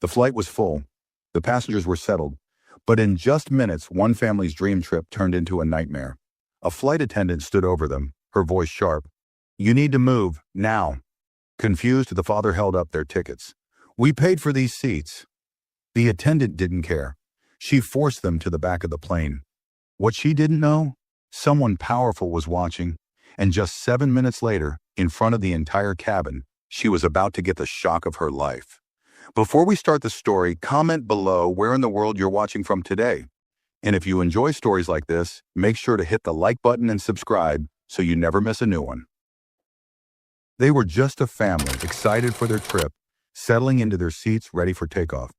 The flight was full. The passengers were settled. But in just minutes, one family's dream trip turned into a nightmare. A flight attendant stood over them, her voice sharp. "You need to move, now." Confused, the father held up their tickets. "We paid for these seats." The attendant didn't care. She forced them to the back of the plane. What she didn't know? Someone powerful was watching, and just 7 minutes later, in front of the entire cabin, she was about to get the shock of her life. Before we start the story, comment below where in the world you're watching from today. And if you enjoy stories like this, make sure to hit the like button and subscribe so you never miss a new one. They were just a family, excited for their trip, settling into their seats ready for takeoff.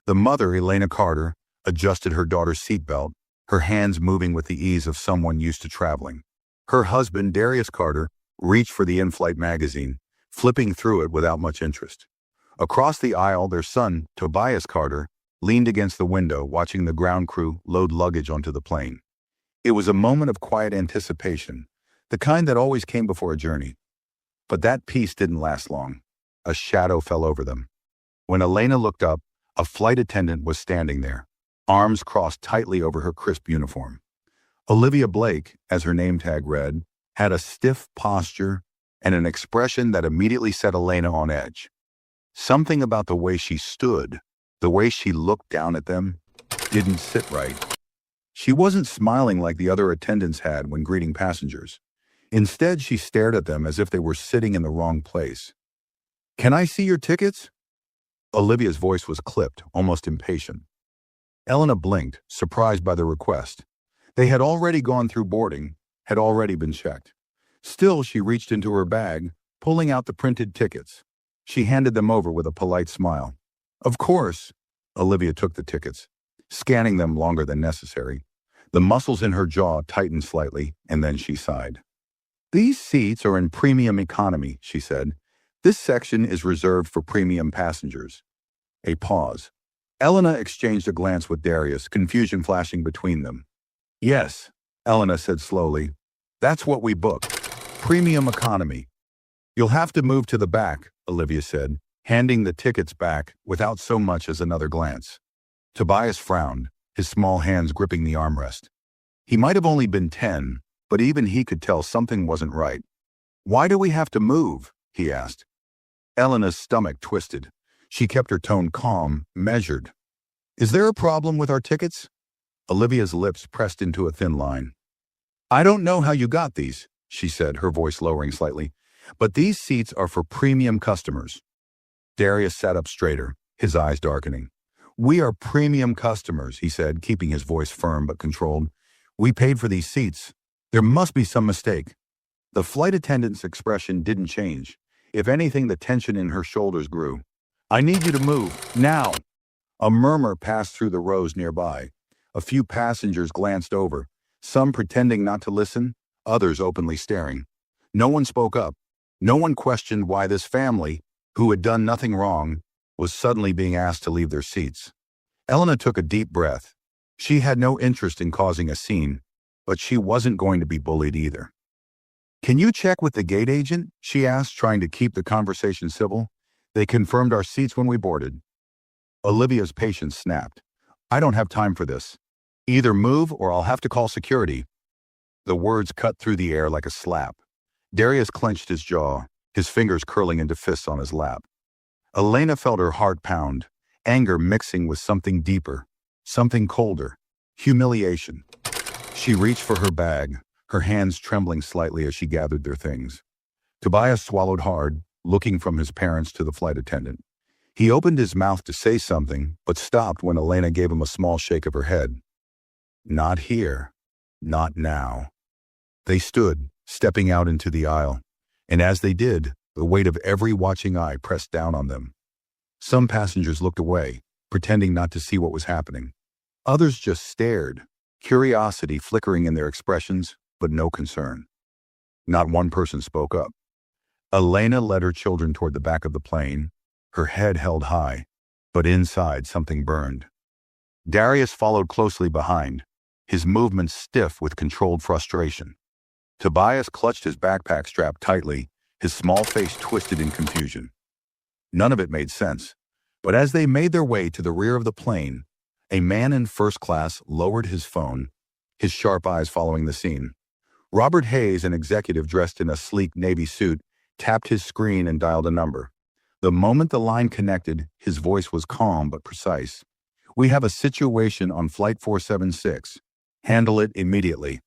The mother, Elena Carter, adjusted her daughter's seatbelt, her hands moving with the ease of someone used to traveling. Her husband, Darius Carter, reached for the in-flight magazine, flipping through it without much interest. Across the aisle, their son, Tobias Carter, leaned against the window, watching the ground crew load luggage onto the plane. It was a moment of quiet anticipation, the kind that always came before a journey. But that peace didn't last long. A shadow fell over them. When Elena looked up, a flight attendant was standing there, arms crossed tightly over her crisp uniform. Olivia Blake, as her name tag read, had a stiff posture and an expression that immediately set Elena on edge. Something about the way she stood, the way she looked down at them, didn't sit right. She wasn't smiling like the other attendants had when greeting passengers. Instead, she stared at them as if they were sitting in the wrong place. "Can I see your tickets?" Olivia's voice was clipped, almost impatient. Elena blinked, surprised by the request. They had already gone through boarding, had already been checked. Still, she reached into her bag, pulling out the printed tickets. She handed them over with a polite smile. "Of course." Olivia took the tickets, scanning them longer than necessary. The muscles in her jaw tightened slightly, and then she sighed. "These seats are in premium economy," she said. "This section is reserved for premium passengers." A pause. Elena exchanged a glance with Darius, confusion flashing between them. "Yes," Elena said slowly. "That's what we booked. Premium economy." "You'll have to move to the back," Olivia said, handing the tickets back without so much as another glance. Tobias frowned, his small hands gripping the armrest. He might have only been 10, but even he could tell something wasn't right. "Why do we have to move?" he asked. Elena's stomach twisted. She kept her tone calm, measured. "Is there a problem with our tickets?" Olivia's lips pressed into a thin line. "I don't know how you got these," she said, her voice lowering slightly, "but these seats are for premium customers." Darius sat up straighter, his eyes darkening. "We are premium customers," he said, keeping his voice firm but controlled. "We paid for these seats. There must be some mistake." The flight attendant's expression didn't change. If anything, the tension in her shoulders grew. "I need you to move, now." A murmur passed through the rows nearby. A few passengers glanced over, some pretending not to listen, others openly staring. No one spoke up. No one questioned why this family, who had done nothing wrong, was suddenly being asked to leave their seats. Elena took a deep breath. She had no interest in causing a scene, but she wasn't going to be bullied either. "Can you check with the gate agent?" she asked, trying to keep the conversation civil. "They confirmed our seats when we boarded." Olivia's patience snapped. "I don't have time for this. Either move or I'll have to call security." The words cut through the air like a slap. Darius clenched his jaw, his fingers curling into fists on his lap. Elena felt her heart pound, anger mixing with something deeper, something colder, humiliation. She reached for her bag, her hands trembling slightly as she gathered their things. Tobias swallowed hard, looking from his parents to the flight attendant. He opened his mouth to say something, but stopped when Elena gave him a small shake of her head. "Not here. Not now." They stood, stepping out into the aisle, and as they did, the weight of every watching eye pressed down on them. Some passengers looked away, pretending not to see what was happening. Others just stared, curiosity flickering in their expressions, but no concern. Not one person spoke up. Elena led her children toward the back of the plane, her head held high, but inside something burned. Darius followed closely behind, his movements stiff with controlled frustration. Tobias clutched his backpack strap tightly, his small face twisted in confusion. None of it made sense. But as they made their way to the rear of the plane, a man in first class lowered his phone, his sharp eyes following the scene. Robert Hayes, an executive dressed in a sleek navy suit, tapped his screen and dialed a number. The moment the line connected, his voice was calm but precise. "We have a situation on Flight 476. Handle it immediately."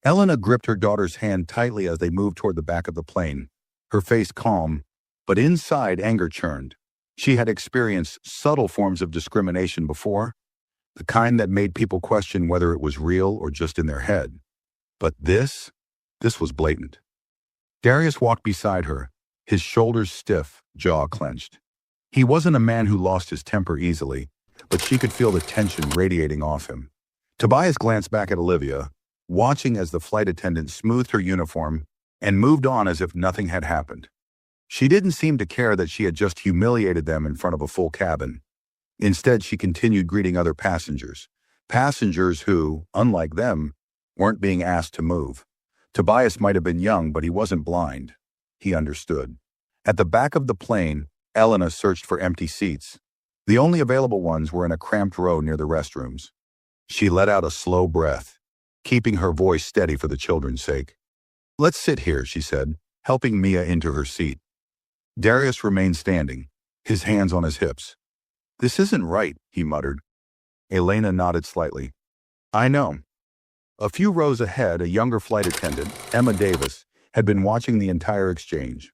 Elena gripped her daughter's hand tightly as they moved toward the back of the plane, her face calm, but inside anger churned. She had experienced subtle forms of discrimination before, the kind that made people question whether it was real or just in their head. But this was blatant. Darius walked beside her, his shoulders stiff, jaw clenched. He wasn't a man who lost his temper easily, but she could feel the tension radiating off him. Tobias glanced back at Olivia, watching as the flight attendant smoothed her uniform and moved on as if nothing had happened. She didn't seem to care that she had just humiliated them in front of a full cabin. Instead, she continued greeting other passengers who, unlike them, weren't being asked to move. Tobias might have been young, but he wasn't blind. He understood. At the back of the plane, Elena searched for empty seats. The only available ones were in a cramped row near the restrooms. She let out a slow breath, keeping her voice steady for the children's sake. "Let's sit here," she said, helping Mia into her seat. Darius remained standing, his hands on his hips. "This isn't right," he muttered. Elena nodded slightly. "I know." A few rows ahead, a younger flight attendant, Emma Davis, had been watching the entire exchange.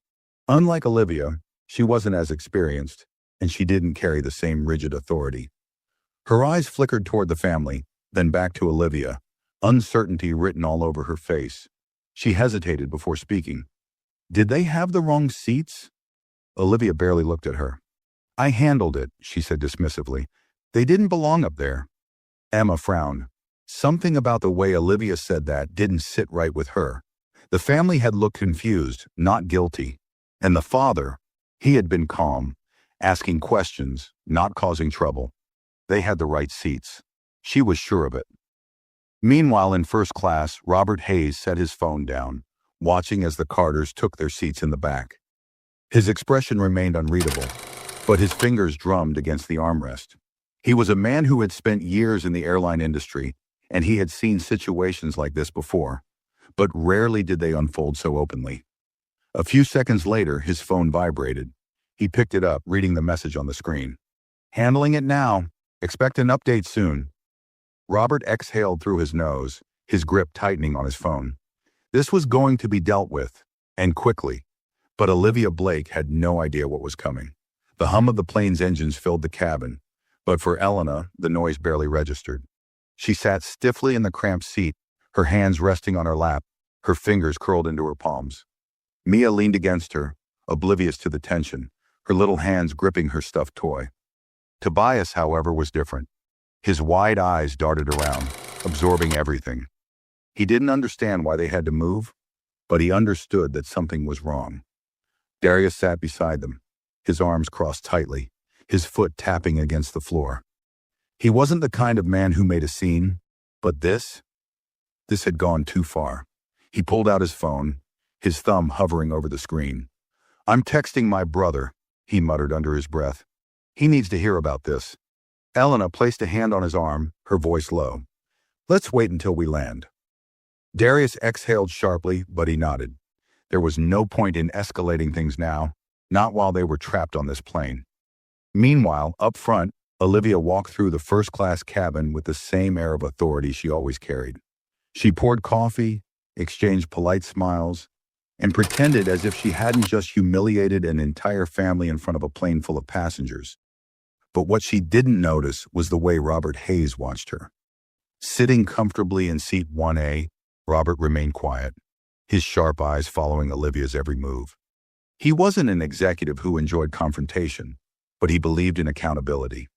Unlike Olivia, she wasn't as experienced, and she didn't carry the same rigid authority. Her eyes flickered toward the family, then back to Olivia, uncertainty written all over her face. She hesitated before speaking. "Did they have the wrong seats?" Olivia barely looked at her. "I handled it," she said dismissively. "They didn't belong up there." Emma frowned. Something about the way Olivia said that didn't sit right with her. The family had looked confused, not guilty. And the father, he had been calm, asking questions, not causing trouble. They had the right seats. She was sure of it. Meanwhile, in first class, Robert Hayes set his phone down, watching as the Carters took their seats in the back. His expression remained unreadable, but his fingers drummed against the armrest. He was a man who had spent years in the airline industry, and he had seen situations like this before, but rarely did they unfold so openly. A few seconds later, his phone vibrated. He picked it up, reading the message on the screen. "Handling it now. Expect an update soon." Robert exhaled through his nose, his grip tightening on his phone. This was going to be dealt with, and quickly. But Olivia Blake had no idea what was coming. The hum of the plane's engines filled the cabin, but for Elena, the noise barely registered. She sat stiffly in the cramped seat, her hands resting on her lap, her fingers curled into her palms. Mia leaned against her, oblivious to the tension, her little hands gripping her stuffed toy. Tobias, however, was different. His wide eyes darted around, absorbing everything. He didn't understand why they had to move, but he understood that something was wrong. Darius sat beside them, his arms crossed tightly, his foot tapping against the floor. He wasn't the kind of man who made a scene, but this had gone too far. He pulled out his phone, his thumb hovering over the screen. "I'm texting my brother," he muttered under his breath. "He needs to hear about this." Elena placed a hand on his arm, her voice low. "Let's wait until we land." Darius exhaled sharply, but he nodded. There was no point in escalating things now, not while they were trapped on this plane. Meanwhile, up front, Olivia walked through the first-class cabin with the same air of authority she always carried. She poured coffee, exchanged polite smiles, and pretended as if she hadn't just humiliated an entire family in front of a plane full of passengers. But what she didn't notice was the way Robert Hayes watched her. Sitting comfortably in seat 1A, Robert remained quiet, his sharp eyes following Olivia's every move. He wasn't an executive who enjoyed confrontation, but he believed in accountability.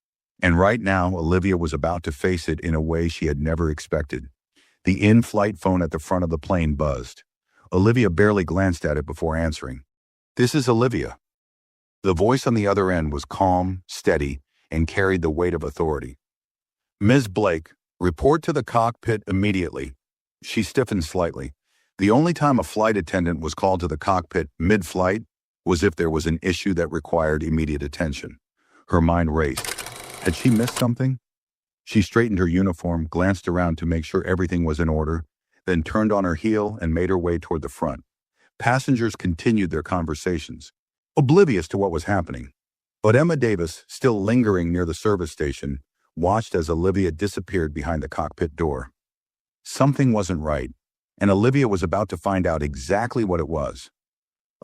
And right now, Olivia was about to face it in a way she had never expected. The in-flight phone at the front of the plane buzzed. Olivia barely glanced at it before answering. "This is Olivia." The voice on the other end was calm, steady, and carried the weight of authority. "Ms. Blake, report to the cockpit immediately." She stiffened slightly. The only time a flight attendant was called to the cockpit mid-flight was if there was an issue that required immediate attention. Her mind raced. Had she missed something? She straightened her uniform, glanced around to make sure everything was in order, then turned on her heel and made her way toward the front. Passengers continued their conversations, oblivious to what was happening. But Emma Davis, still lingering near the service station, watched as Olivia disappeared behind the cockpit door. Something wasn't right, and Olivia was about to find out exactly what it was.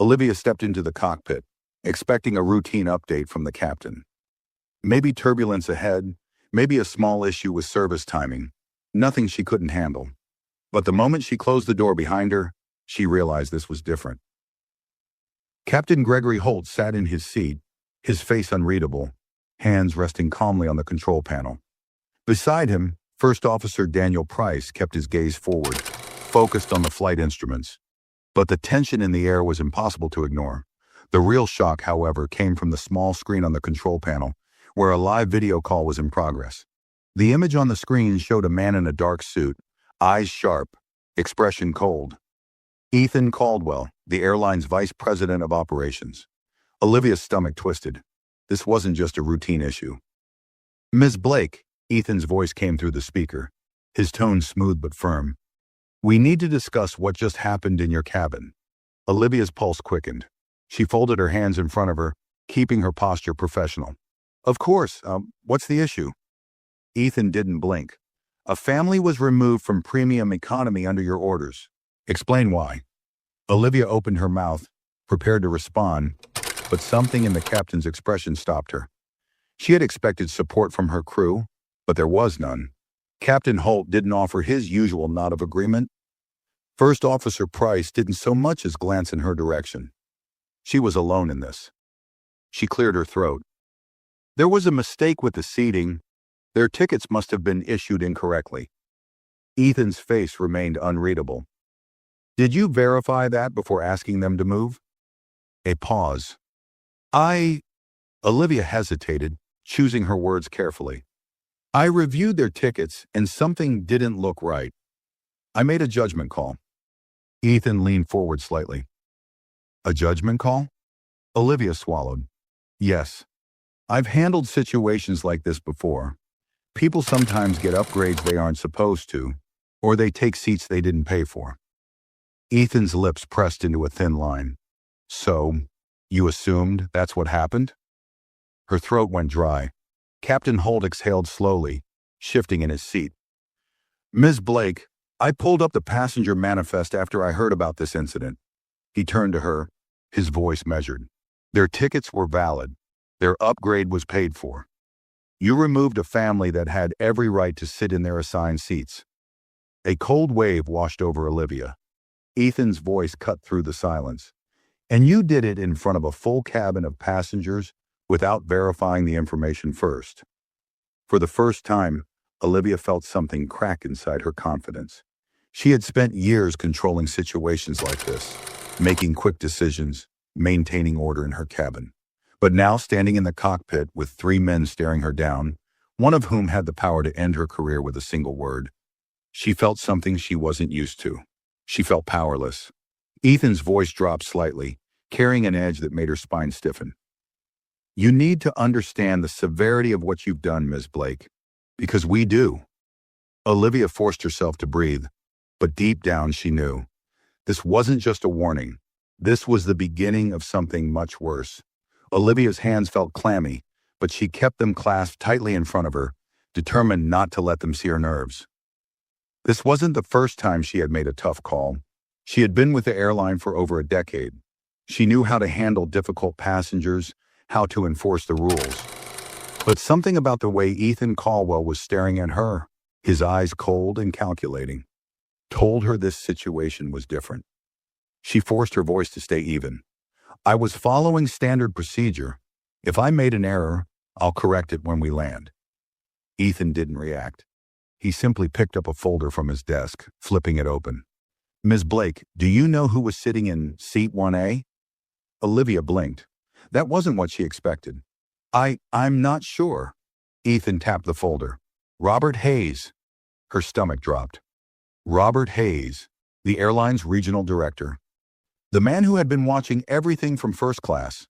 Olivia stepped into the cockpit, expecting a routine update from the captain. Maybe turbulence ahead, maybe a small issue with service timing, nothing she couldn't handle. But the moment she closed the door behind her, she realized this was different. Captain Gregory Holt sat in his seat, his face unreadable, hands resting calmly on the control panel. Beside him, First Officer Daniel Price kept his gaze forward, focused on the flight instruments. But the tension in the air was impossible to ignore. The real shock, however, came from the small screen on the control panel, where a live video call was in progress. The image on the screen showed a man in a dark suit, eyes sharp, expression cold. Ethan Caldwell, the airline's vice president of operations. Olivia's stomach twisted. This wasn't just a routine issue. "Ms. Blake," Ethan's voice came through the speaker, his tone smooth but firm. "We need to discuss what just happened in your cabin." Olivia's pulse quickened. She folded her hands in front of her, keeping her posture professional. "Of course, what's the issue?" Ethan didn't blink. "A family was removed from premium economy under your orders. Explain why." Olivia opened her mouth, prepared to respond, but something in the captain's expression stopped her. She had expected support from her crew, but there was none. Captain Holt didn't offer his usual nod of agreement. First Officer Price didn't so much as glance in her direction. She was alone in this. She cleared her throat. "There was a mistake with the seating. Their tickets must have been issued incorrectly." Ethan's face remained unreadable. "Did you verify that before asking them to move?" A pause. Olivia hesitated, choosing her words carefully. "I reviewed their tickets and something didn't look right. I made a judgment call." Ethan leaned forward slightly. "A judgment call?" Olivia swallowed. "Yes. I've handled situations like this before. People sometimes get upgrades they aren't supposed to, or they take seats they didn't pay for." Ethan's lips pressed into a thin line. "So, you assumed that's what happened?" Her throat went dry. Captain Holt exhaled slowly, shifting in his seat. "Ms. Blake, I pulled up the passenger manifest after I heard about this incident." He turned to her, his voice measured. "Their tickets were valid. Their upgrade was paid for. You removed a family that had every right to sit in their assigned seats." A cold wave washed over Olivia. Ethan's voice cut through the silence. "And you did it in front of a full cabin of passengers without verifying the information first." For the first time, Olivia felt something crack inside her confidence. She had spent years controlling situations like this, making quick decisions, maintaining order in her cabin. But now, standing in the cockpit with 3 men staring her down, one of whom had the power to end her career with a single word, she felt something she wasn't used to. She felt powerless. Ethan's voice dropped slightly, carrying an edge that made her spine stiffen. "You need to understand the severity of what you've done, Ms. Blake, because we do." Olivia forced herself to breathe, but deep down she knew. This wasn't just a warning. This was the beginning of something much worse. Olivia's hands felt clammy, but she kept them clasped tightly in front of her, determined not to let them see her nerves. This wasn't the first time she had made a tough call. She had been with the airline for over a decade. She knew how to handle difficult passengers, how to enforce the rules. But something about the way Ethan Caldwell was staring at her, his eyes cold and calculating, told her this situation was different. She forced her voice to stay even. "I was following standard procedure. If I made an error, I'll correct it when we land." Ethan didn't react. He simply picked up a folder from his desk, flipping it open. "Ms. Blake, do you know who was sitting in seat 1A? Olivia blinked. That wasn't what she expected. I'm not sure." Ethan tapped the folder. "Robert Hayes." Her stomach dropped. Robert Hayes, the airline's regional director. The man who had been watching everything from first class.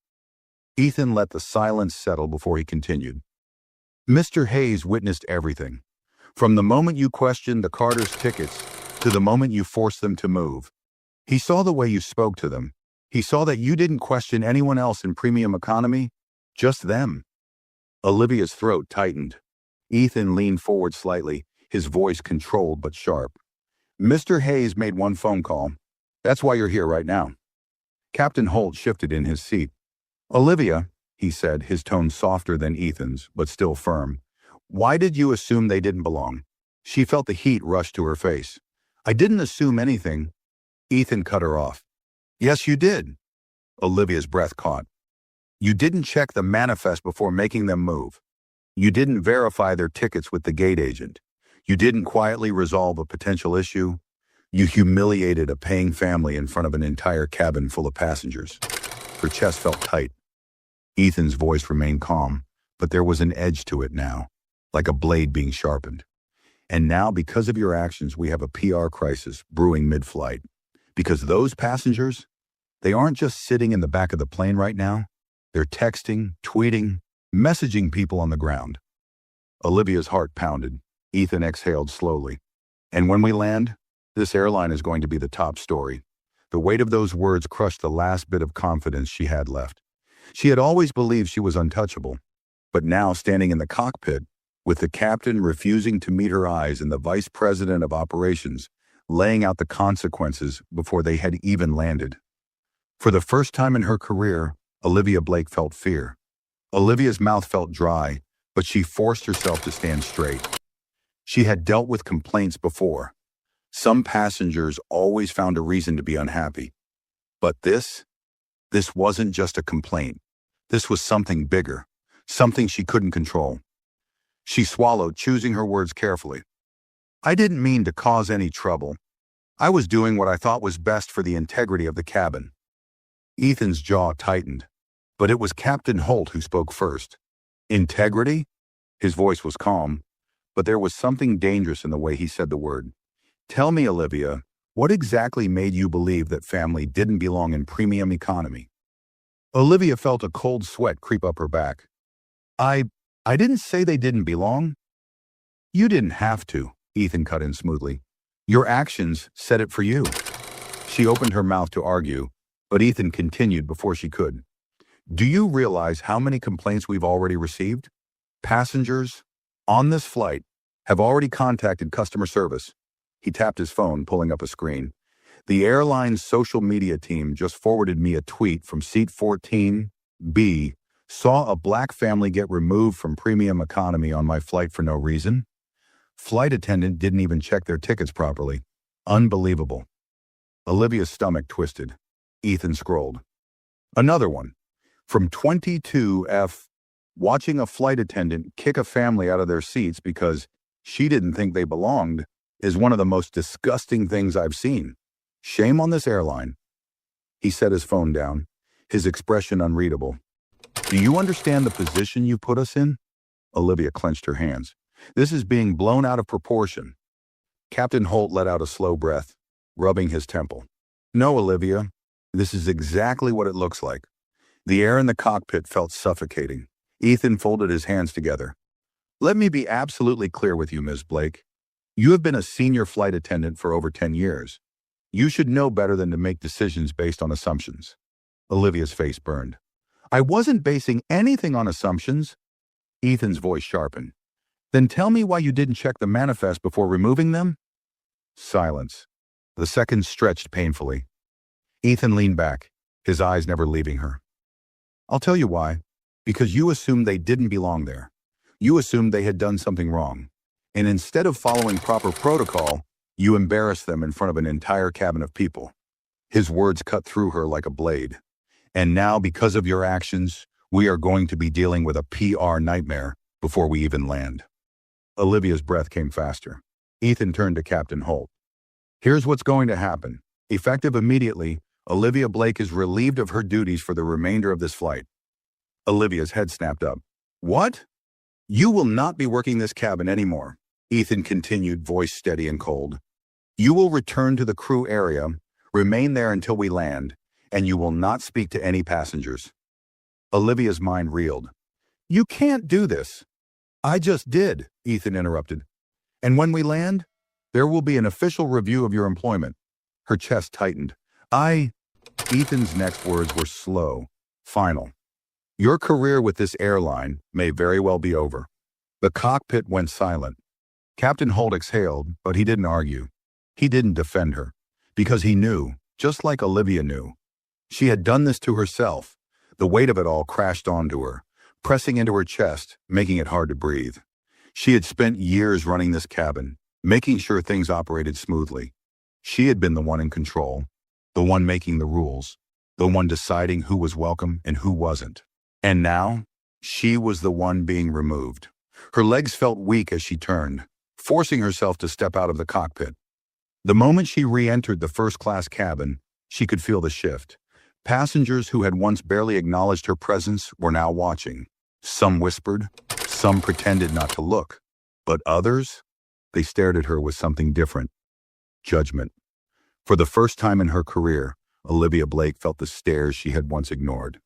Ethan let the silence settle before he continued. Mr. Hayes witnessed everything. From the moment you questioned the Carter's tickets to the moment you forced them to move. He saw the way you spoke to them. He saw that you didn't question anyone else in premium economy, just them. Olivia's throat tightened. Ethan leaned forward slightly, his voice controlled but sharp. Mr. Hayes made one phone call. That's why you're here right now. Captain Holt shifted in his seat. Olivia, he said, his tone softer than Ethan's, but still firm. Why did you assume they didn't belong? She felt the heat rush to her face. I didn't assume anything. Ethan cut her off. Yes, you did. Olivia's breath caught. You didn't check the manifest before making them move. You didn't verify their tickets with the gate agent. You didn't quietly resolve a potential issue. You humiliated a paying family in front of an entire cabin full of passengers. Her chest felt tight. Ethan's voice remained calm, but there was an edge to it now, like a blade being sharpened. And now, because of your actions, we have a PR crisis brewing mid-flight. Because those passengers, they aren't just sitting in the back of the plane right now. They're texting, tweeting, messaging people on the ground. Olivia's heart pounded. Ethan exhaled slowly. And when we land, this airline is going to be the top story. The weight of those words crushed the last bit of confidence she had left. She had always believed she was untouchable. But now, standing in the cockpit, with the captain refusing to meet her eyes and the vice president of operations laying out the consequences before they had even landed. For the first time in her career, Olivia Blake felt fear. Olivia's mouth felt dry, but she forced herself to stand straight. She had dealt with complaints before. Some passengers always found a reason to be unhappy. But this wasn't just a complaint. This was something bigger, something she couldn't control. She swallowed, choosing her words carefully. I didn't mean to cause any trouble. I was doing what I thought was best for the integrity of the cabin. Ethan's jaw tightened, but it was Captain Holt who spoke first. Integrity? His voice was calm, but there was something dangerous in the way he said the word. Tell me, Olivia, what exactly made you believe that family didn't belong in premium economy? Olivia felt a cold sweat creep up her back. I didn't say they didn't belong. You didn't have to, Ethan cut in smoothly. Your actions said it for you. She opened her mouth to argue, but Ethan continued before she could. Do you realize how many complaints we've already received? Passengers on this flight have already contacted customer service. He tapped his phone, pulling up a screen. The airline's social media team just forwarded me a tweet from seat 14B. Saw a black family get removed from premium economy on my flight for no reason. Flight attendant didn't even check their tickets properly. Unbelievable. Olivia's stomach twisted. Ethan scrolled. Another one. From 22F, watching a flight attendant kick a family out of their seats because she didn't think they belonged is one of the most disgusting things I've seen. Shame on this airline. He set his phone down, his expression unreadable. Do you understand the position you put us in? Olivia clenched her hands. This is being blown out of proportion. Captain Holt let out a slow breath, rubbing his temple. No, Olivia, this is exactly what it looks like. The air in the cockpit felt suffocating. Ethan folded his hands together. Let me be absolutely clear with you, Ms. Blake. You have been a senior flight attendant for over 10 years. You should know better than to make decisions based on assumptions. Olivia's face burned. I wasn't basing anything on assumptions. Ethan's voice sharpened. Then tell me why you didn't check the manifest before removing them? Silence. The seconds stretched painfully. Ethan leaned back, his eyes never leaving her. I'll tell you why. Because you assumed they didn't belong there. You assumed they had done something wrong. And instead of following proper protocol, you embarrassed them in front of an entire cabin of people. His words cut through her like a blade. And now, because of your actions, we are going to be dealing with a PR nightmare before we even land. Olivia's breath came faster. Ethan turned to Captain Holt. Here's what's going to happen. Effective immediately, Olivia Blake is relieved of her duties for the remainder of this flight. Olivia's head snapped up. What? You will not be working this cabin anymore, Ethan continued, voice steady and cold. You will return to the crew area, remain there until we land, and you will not speak to any passengers. Olivia's mind reeled. You can't do this. I just did, Ethan interrupted. And when we land, there will be an official review of your employment. Her chest tightened. Ethan's next words were slow, final. Your career with this airline may very well be over. The cockpit went silent. Captain Holt exhaled, but he didn't argue. He didn't defend her, because he knew, just like Olivia knew. She had done this to herself. The weight of it all crashed onto her, pressing into her chest, making it hard to breathe. She had spent years running this cabin, making sure things operated smoothly. She had been the one in control, the one making the rules, the one deciding who was welcome and who wasn't. And now, she was the one being removed. Her legs felt weak as she turned, forcing herself to step out of the cockpit. The moment she re-entered the first-class cabin, she could feel the shift. Passengers who had once barely acknowledged her presence were now watching. Some whispered, some pretended not to look, but others, they stared at her with something different. Judgment. For the first time in her career, Olivia Blake felt the stares she had once ignored.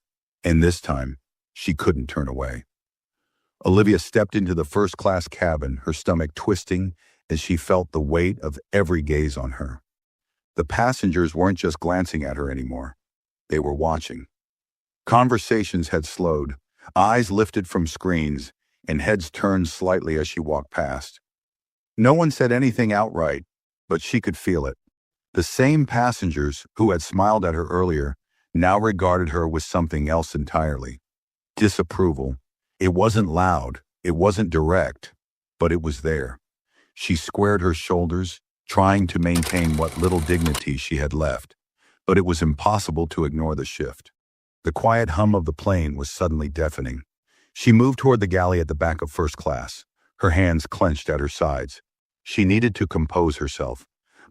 And this time, she couldn't turn away. Olivia stepped into the first-class cabin, her stomach twisting as she felt the weight of every gaze on her. The passengers weren't just glancing at her anymore. They were watching. Conversations had slowed, eyes lifted from screens, and heads turned slightly as she walked past. No one said anything outright, but she could feel it. The same passengers who had smiled at her earlier now regarded her with something else entirely. Disapproval. It wasn't loud, it wasn't direct, but it was there. She squared her shoulders, trying to maintain what little dignity she had left, but it was impossible to ignore the shift. The quiet hum of the plane was suddenly deafening. She moved toward the galley at the back of first class, her hands clenched at her sides. She needed to compose herself,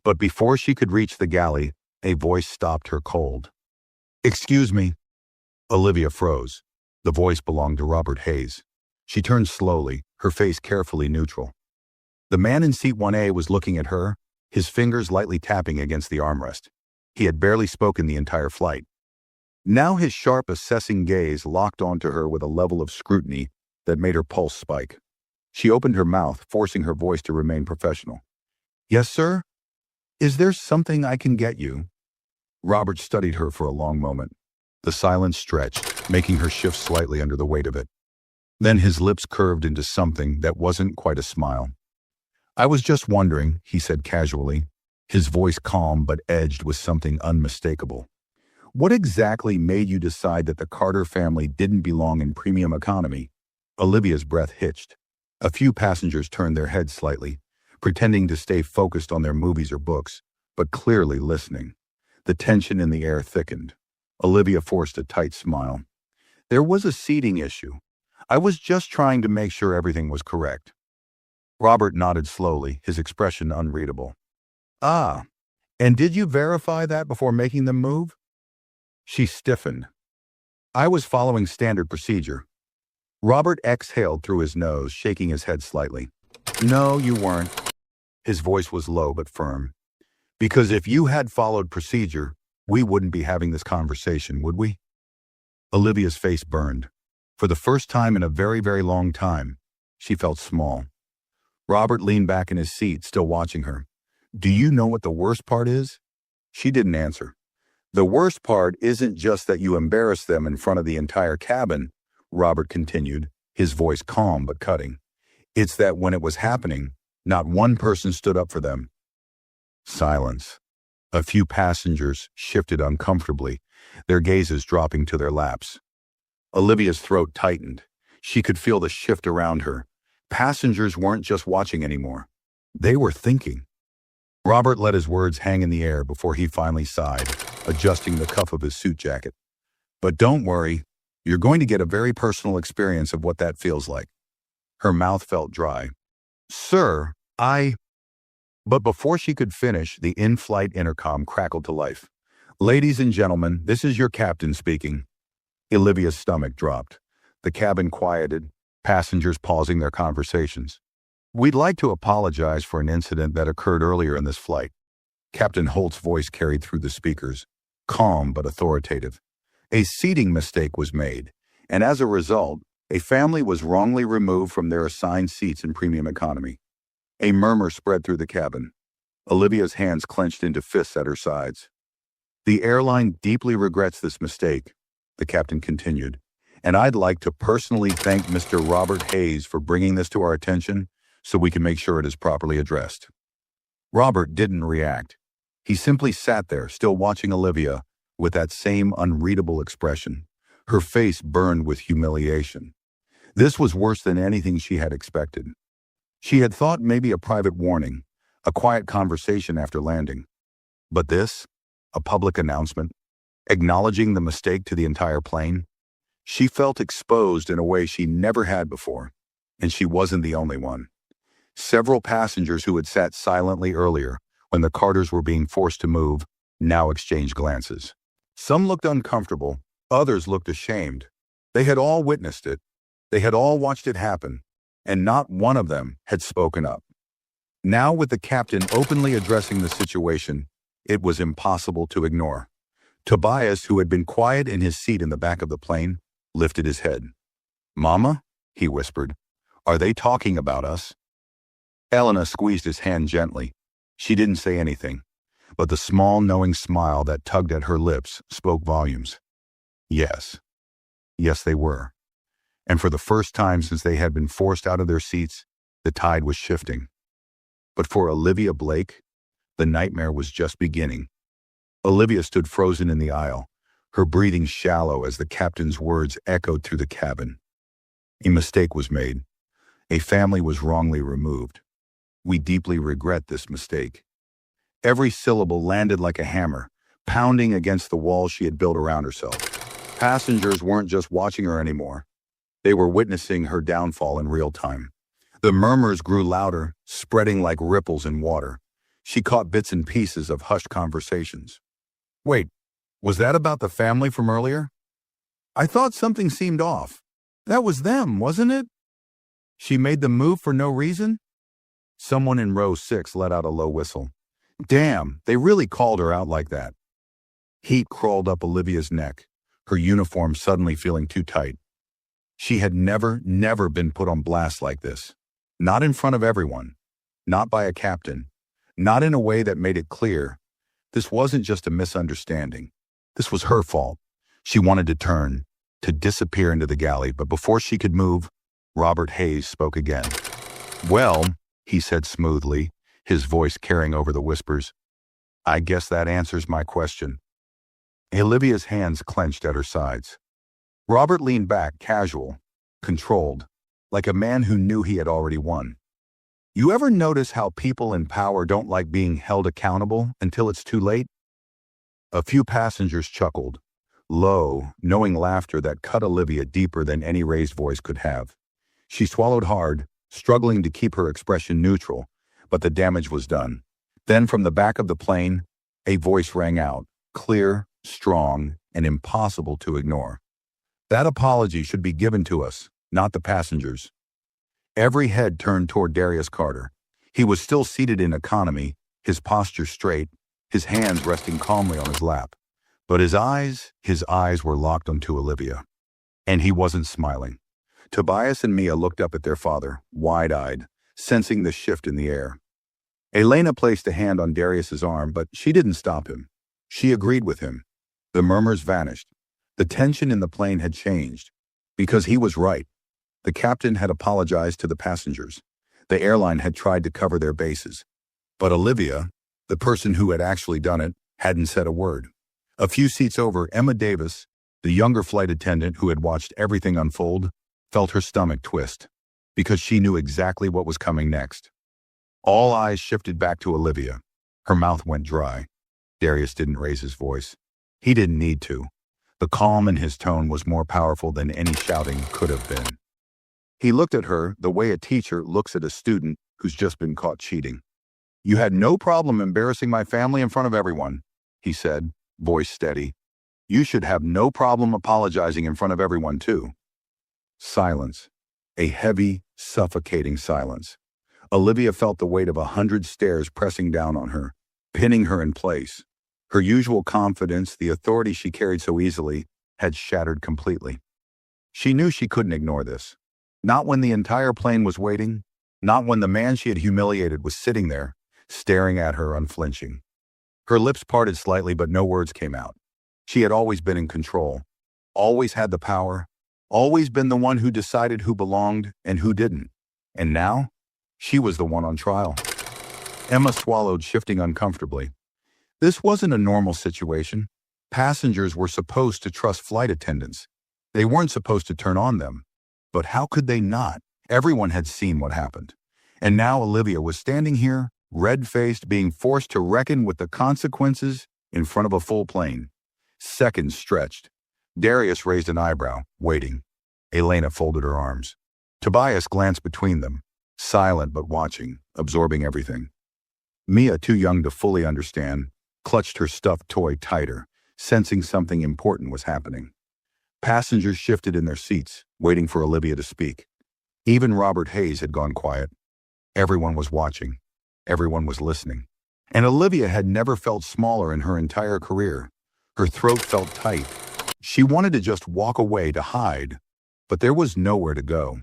but before she could reach the galley, a voice stopped her cold. Excuse me. Olivia froze. The voice belonged to Robert Hayes. She turned slowly, her face carefully neutral. The man in seat 1A was looking at her, his fingers lightly tapping against the armrest. He had barely spoken the entire flight. Now his sharp, assessing gaze locked onto her with a level of scrutiny that made her pulse spike. She opened her mouth, forcing her voice to remain professional. Yes, sir? Is there something I can get you? Robert studied her for a long moment. The silence stretched, making her shift slightly under the weight of it. Then his lips curved into something that wasn't quite a smile. I was just wondering, he said casually, his voice calm but edged with something unmistakable. What exactly made you decide that the Carter family didn't belong in premium economy? Olivia's breath hitched. A few passengers turned their heads slightly, pretending to stay focused on their movies or books, but clearly listening. The tension in the air thickened. Olivia forced a tight smile. There was a seating issue. I was just trying to make sure everything was correct. Robert nodded slowly, his expression unreadable. Ah, and did you verify that before making them move? She stiffened. I was following standard procedure. Robert exhaled through his nose, shaking his head slightly. No, you weren't. His voice was low but firm. Because if you had followed procedure, we wouldn't be having this conversation, would we? Olivia's face burned. For the first time in a very, very long time, she felt small. Robert leaned back in his seat, still watching her. Do you know what the worst part is? She didn't answer. The worst part isn't just that you embarrassed them in front of the entire cabin, Robert continued, his voice calm but cutting. It's that when it was happening, not one person stood up for them. Silence. A few passengers shifted uncomfortably, their gazes dropping to their laps. Olivia's throat tightened. She could feel the shift around her. Passengers weren't just watching anymore. They were thinking. Robert let his words hang in the air before he finally sighed, adjusting the cuff of his suit jacket. But don't worry, you're going to get a very personal experience of what that feels like. Her mouth felt dry. Sir, But before she could finish, the in-flight intercom crackled to life. Ladies and gentlemen, this is your captain speaking. Olivia's stomach dropped. The cabin quieted, passengers pausing their conversations. We'd like to apologize for an incident that occurred earlier in this flight. Captain Holt's voice carried through the speakers, calm but authoritative. A seating mistake was made, and as a result, a family was wrongly removed from their assigned seats in premium economy. A murmur spread through the cabin. Olivia's hands clenched into fists at her sides. "The airline deeply regrets this mistake," the captain continued, "and I'd like to personally thank Mr. Robert Hayes for bringing this to our attention so we can make sure it is properly addressed." Robert didn't react. He simply sat there, still watching Olivia, with that same unreadable expression. Her face burned with humiliation. This was worse than anything she had expected. She had thought maybe a private warning, a quiet conversation after landing. But this, a public announcement, acknowledging the mistake to the entire plane, she felt exposed in a way she never had before, and she wasn't the only one. Several passengers who had sat silently earlier, when the Carters were being forced to move, now exchanged glances. Some looked uncomfortable, others looked ashamed. They had all witnessed it. They had all watched it happen, and not one of them had spoken up. Now, with the captain openly addressing the situation, it was impossible to ignore. Tobias, who had been quiet in his seat in the back of the plane, lifted his head. "Mama," he whispered, "are they talking about us?" Elena squeezed his hand gently. She didn't say anything, but the small, knowing smile that tugged at her lips spoke volumes. Yes. Yes, they were. And for the first time since they had been forced out of their seats, the tide was shifting. But for Olivia Blake, the nightmare was just beginning. Olivia stood frozen in the aisle, her breathing shallow as the captain's words echoed through the cabin. A mistake was made. A family was wrongly removed. We deeply regret this mistake. Every syllable landed like a hammer, pounding against the wall she had built around herself. Passengers weren't just watching her anymore. They were witnessing her downfall in real time. The murmurs grew louder, spreading like ripples in water. She caught bits and pieces of hushed conversations. "Wait, was that about the family from earlier? I thought something seemed off. That was them, wasn't it? She made the move for no reason?" Someone in row 6 let out a low whistle. Damn, they really called her out like that. Heat crawled up Olivia's neck, her uniform suddenly feeling too tight. She had never been put on blast like this. Not in front of everyone. Not by a captain. Not in a way that made it clear. This wasn't just a misunderstanding. This was her fault. She wanted to turn, to disappear into the galley, but before she could move, Robert Hayes spoke again. "Well," he said smoothly, his voice carrying over the whispers, "I guess that answers my question." Olivia's hands clenched at her sides. Robert leaned back, casual, controlled, like a man who knew he had already won. "You ever notice how people in power don't like being held accountable until it's too late?" A few passengers chuckled, low, knowing laughter that cut Olivia deeper than any raised voice could have. She swallowed hard, struggling to keep her expression neutral, but the damage was done. Then from the back of the plane, a voice rang out, clear, strong, and impossible to ignore. "That apology should be given to us, not the passengers." Every head turned toward Darius Carter. He was still seated in economy, his posture straight, his hands resting calmly on his lap. But his eyes were locked onto Olivia. And he wasn't smiling. Tobias and Mia looked up at their father, wide-eyed, sensing the shift in the air. Elena placed a hand on Darius's arm, but she didn't stop him. She agreed with him. The murmurs vanished. The tension in the plane had changed. Because he was right. The captain had apologized to the passengers. The airline had tried to cover their bases. But Olivia, the person who had actually done it, hadn't said a word. A few seats over, Emma Davis, the younger flight attendant who had watched everything unfold, felt her stomach twist, because she knew exactly what was coming next. All eyes shifted back to Olivia. Her mouth went dry. Darius didn't raise his voice. He didn't need to. The calm in his tone was more powerful than any shouting could have been. He looked at her the way a teacher looks at a student who's just been caught cheating. "You had no problem embarrassing my family in front of everyone," he said, voice steady. "You should have no problem apologizing in front of everyone, too." Silence. A heavy, suffocating silence. Olivia felt the weight of 100 stares pressing down on her, pinning her in place. Her usual confidence, the authority she carried so easily, had shattered completely. She knew she couldn't ignore this. Not when the entire plane was waiting, not when the man she had humiliated was sitting there, staring at her unflinching. Her lips parted slightly, but no words came out. She had always been in control, always had the power, always been the one who decided who belonged and who didn't. And now, she was the one on trial. Emma swallowed, shifting uncomfortably. This wasn't a normal situation. Passengers were supposed to trust flight attendants. They weren't supposed to turn on them. But how could they not? Everyone had seen what happened. And now Olivia was standing here, red-faced, being forced to reckon with the consequences in front of a full plane. Seconds stretched. Darius raised an eyebrow, waiting. Elena folded her arms. Tobias glanced between them, silent but watching, absorbing everything. Mia, too young to fully understand, clutched her stuffed toy tighter, sensing something important was happening. Passengers shifted in their seats, waiting for Olivia to speak. Even Robert Hayes had gone quiet. Everyone was watching. Everyone was listening. And Olivia had never felt smaller in her entire career. Her throat felt tight. She wanted to just walk away to hide, but there was nowhere to go.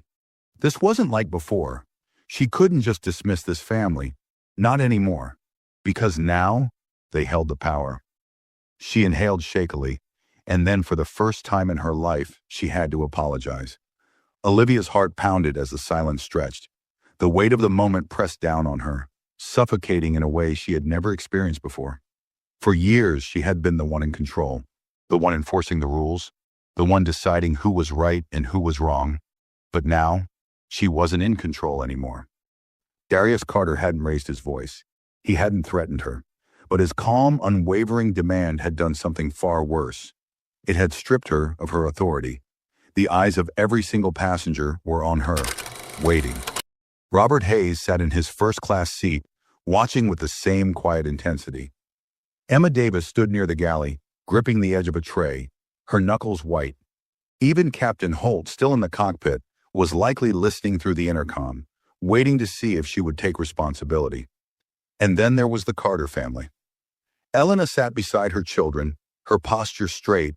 This wasn't like before. She couldn't just dismiss this family. Not anymore. Because now, they held the power. She inhaled shakily, and then for the first time in her life, she had to apologize. Olivia's heart pounded as the silence stretched. The weight of the moment pressed down on her, suffocating in a way she had never experienced before. For years, she had been the one in control, the one enforcing the rules, the one deciding who was right and who was wrong. But now, she wasn't in control anymore. Darius Carter hadn't raised his voice. He hadn't threatened her. But his calm, unwavering demand had done something far worse. It had stripped her of her authority. The eyes of every single passenger were on her, waiting. Robert Hayes sat in his first-class seat, watching with the same quiet intensity. Emma Davis stood near the galley, gripping the edge of a tray, her knuckles white. Even Captain Holt, still in the cockpit, was likely listening through the intercom, waiting to see if she would take responsibility. And then there was the Carter family. Elena sat beside her children, her posture straight,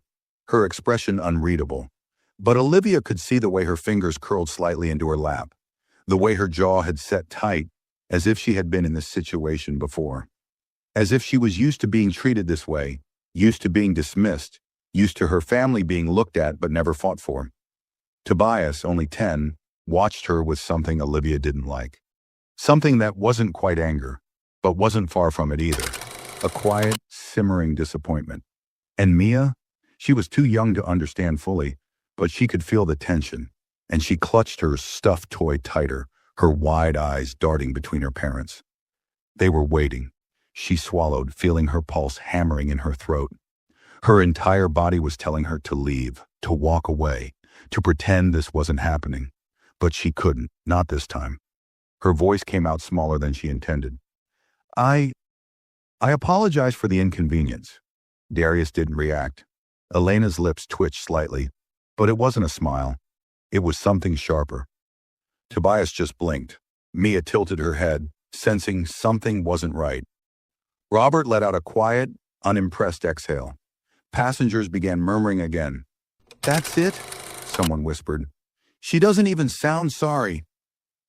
her expression unreadable. But Olivia could see the way her fingers curled slightly into her lap, the way her jaw had set tight, as if she had been in this situation before. As if she was used to being treated this way, used to being dismissed, used to her family being looked at but never fought for. Tobias, only 10, watched her with something Olivia didn't like. Something that wasn't quite anger, but wasn't far from it either. A quiet, simmering disappointment. And Mia? She was too young to understand fully, but she could feel the tension, and she clutched her stuffed toy tighter, her wide eyes darting between her parents. They were waiting. She swallowed, feeling her pulse hammering in her throat. Her entire body was telling her to leave, to walk away, to pretend this wasn't happening. But she couldn't, not this time. Her voice came out smaller than she intended. I apologize for the inconvenience. Darius didn't react. Elena's lips twitched slightly, but it wasn't a smile. It was something sharper. Tobias just blinked. Mia tilted her head, sensing something wasn't right. Robert let out a quiet, unimpressed exhale. Passengers began murmuring again. "That's it?" someone whispered. "She doesn't even sound sorry.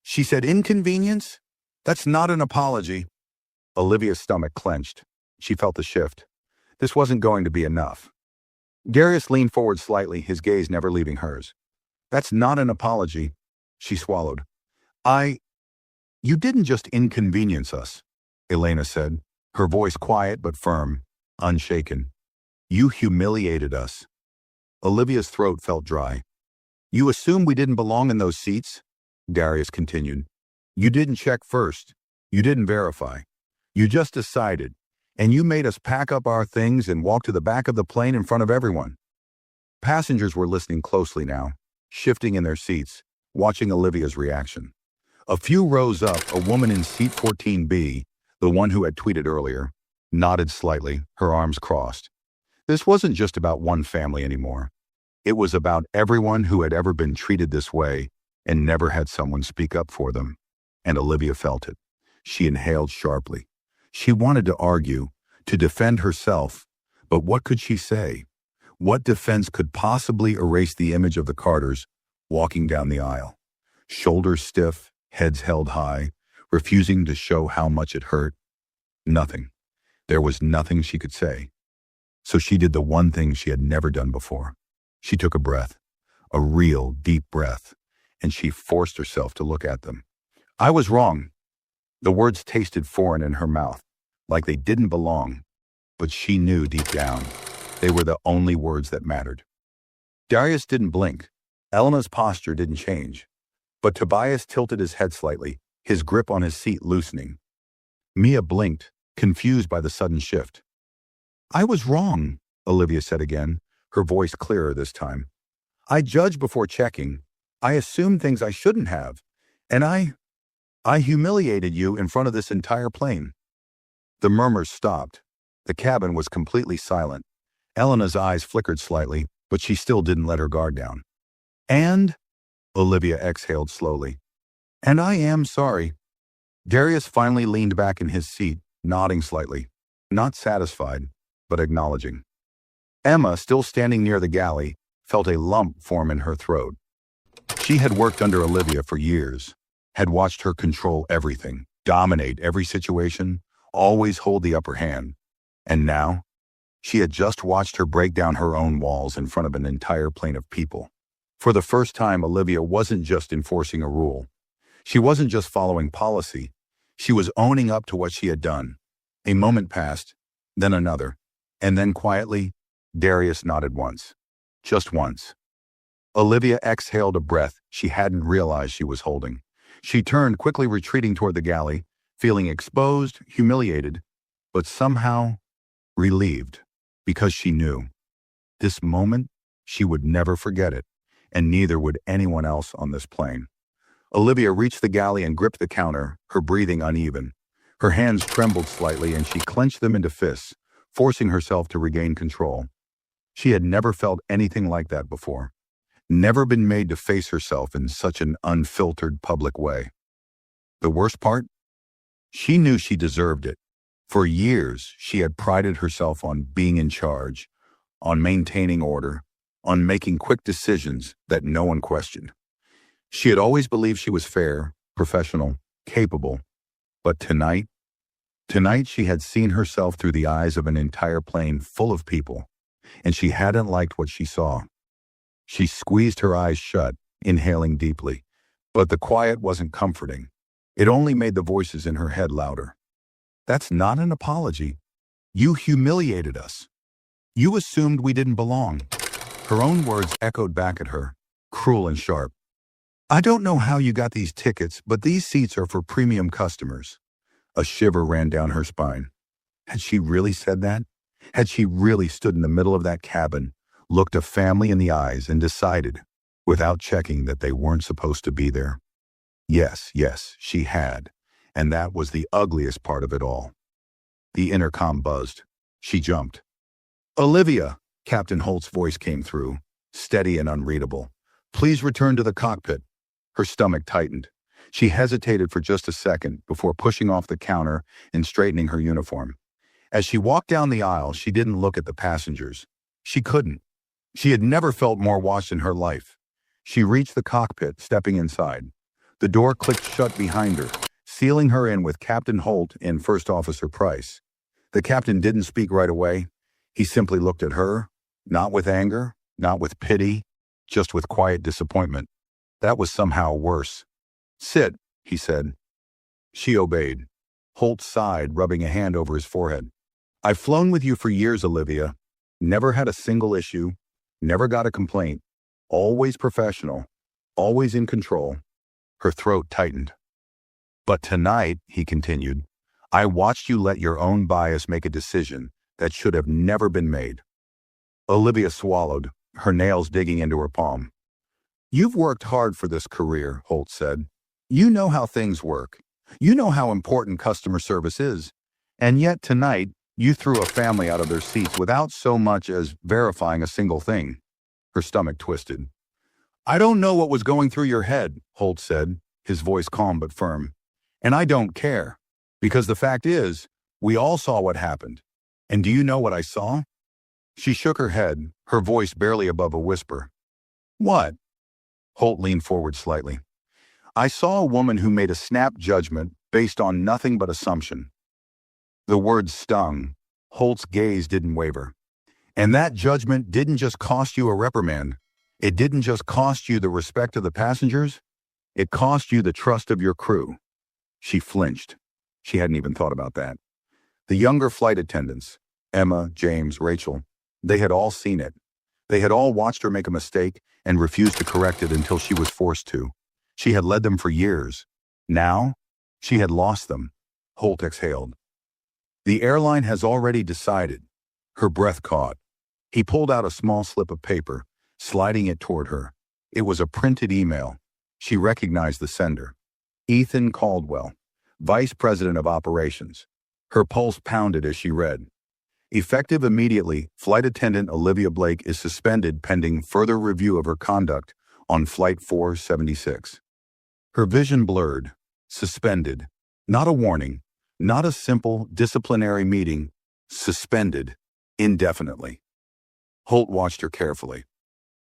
She said inconvenience? That's not an apology." Olivia's stomach clenched. She felt the shift. This wasn't going to be enough. Darius leaned forward slightly, his gaze never leaving hers. "That's not an apology," she swallowed. You didn't just inconvenience us," Elena said, her voice quiet but firm, unshaken. "You humiliated us." Olivia's throat felt dry. "You assumed we didn't belong in those seats?" Darius continued. "You didn't check first. You didn't verify. You just decided. And you made us pack up our things and walk to the back of the plane in front of everyone." Passengers were listening closely now, shifting in their seats, watching Olivia's reaction. A few rows up, a woman in seat 14B, the one who had tweeted earlier, nodded slightly, her arms crossed. This wasn't just about one family anymore. It was about everyone who had ever been treated this way and never had someone speak up for them. And Olivia felt it. She inhaled sharply. She wanted to argue, to defend herself, but what could she say? What defense could possibly erase the image of the Carters walking down the aisle? Shoulders stiff, heads held high, refusing to show how much it hurt. Nothing. There was nothing she could say. So she did the one thing she had never done before. She took a breath, a real deep breath, and she forced herself to look at them. I was wrong. The words tasted foreign in her mouth, like they didn't belong, but she knew deep down they were the only words that mattered. Darius didn't blink. Elena's posture didn't change, but Tobias tilted his head slightly, his grip on his seat loosening. Mia blinked, confused by the sudden shift. I was wrong, Olivia said again, her voice clearer this time. I judged before checking. I assumed things I shouldn't have, and I humiliated you in front of this entire plane. The murmurs stopped. The cabin was completely silent. Elena's eyes flickered slightly, but she still didn't let her guard down. And? Olivia exhaled slowly. And I am sorry. Darius finally leaned back in his seat, nodding slightly, not satisfied, but acknowledging. Emma, still standing near the galley, felt a lump form in her throat. She had worked under Olivia for years, had watched her control everything, dominate every situation, always hold the upper hand. And now, she had just watched her break down her own walls in front of an entire plane of people. For the first time, Olivia wasn't just enforcing a rule. She wasn't just following policy. She was owning up to what she had done. A moment passed, then another, and then quietly, Darius nodded once. Just once. Olivia exhaled a breath she hadn't realized she was holding. She turned, quickly retreating toward the galley, feeling exposed, humiliated, but somehow relieved, because she knew. This moment, she would never forget it, and neither would anyone else on this plane. Olivia reached the galley and gripped the counter, her breathing uneven. Her hands trembled slightly and she clenched them into fists, forcing herself to regain control. She had never felt anything like that before. Never been made to face herself in such an unfiltered public way. The worst part? She knew she deserved it. For years, she had prided herself on being in charge, on maintaining order, on making quick decisions that no one questioned. She had always believed she was fair, professional, capable. But tonight she had seen herself through the eyes of an entire plane full of people, and she hadn't liked what she saw. She squeezed her eyes shut, inhaling deeply, but the quiet wasn't comforting. It only made the voices in her head louder. That's not an apology. You humiliated us. You assumed we didn't belong. Her own words echoed back at her, cruel and sharp. I don't know how you got these tickets, but these seats are for premium customers. A shiver ran down her spine. Had she really said that? Had she really stood in the middle of that cabin, looked a family in the eyes, and decided, without checking, that they weren't supposed to be there? Yes, she had, and that was the ugliest part of it all. The intercom buzzed. She jumped. Olivia, Captain Holt's voice came through, steady and unreadable. Please return to the cockpit. Her stomach tightened. She hesitated for just a second before pushing off the counter and straightening her uniform. As she walked down the aisle, she didn't look at the passengers. She couldn't. She had never felt more watched in her life. She reached the cockpit, stepping inside. The door clicked shut behind her, sealing her in with Captain Holt and First Officer Price. The captain didn't speak right away. He simply looked at her, not with anger, not with pity, just with quiet disappointment. That was somehow worse. Sit, he said. She obeyed. Holt sighed, rubbing a hand over his forehead. I've flown with you for years, Olivia. Never had a single issue. Never got a complaint. Always professional. Always in control. Her throat tightened. But tonight, he continued, I watched you let your own bias make a decision that should have never been made. Olivia swallowed, her nails digging into her palm. You've worked hard for this career, Holt said. You know how things work. You know how important customer service is. And yet tonight, you threw a family out of their seats without so much as verifying a single thing. Her stomach twisted. I don't know what was going through your head, Holt said, his voice calm but firm. And I don't care, because the fact is, we all saw what happened. And do you know what I saw? She shook her head, her voice barely above a whisper. What? Holt leaned forward slightly. I saw a woman who made a snap judgment based on nothing but assumption. The words stung. Holt's gaze didn't waver. And that judgment didn't just cost you a reprimand. It didn't just cost you the respect of the passengers. It cost you the trust of your crew. She flinched. She hadn't even thought about that. The younger flight attendants, Emma, James, Rachel, they had all seen it. They had all watched her make a mistake and refused to correct it until she was forced to. She had led them for years. Now, she had lost them. Holt exhaled. The airline has already decided. Her breath caught. He pulled out a small slip of paper, sliding it toward her. It was a printed email. She recognized the sender. Ethan Caldwell, Vice President of Operations. Her pulse pounded as she read. Effective immediately, Flight Attendant Olivia Blake is suspended pending further review of her conduct on Flight 476. Her vision blurred. Suspended. Not a warning. Not a simple disciplinary meeting. Suspended. Indefinitely. Holt watched her carefully.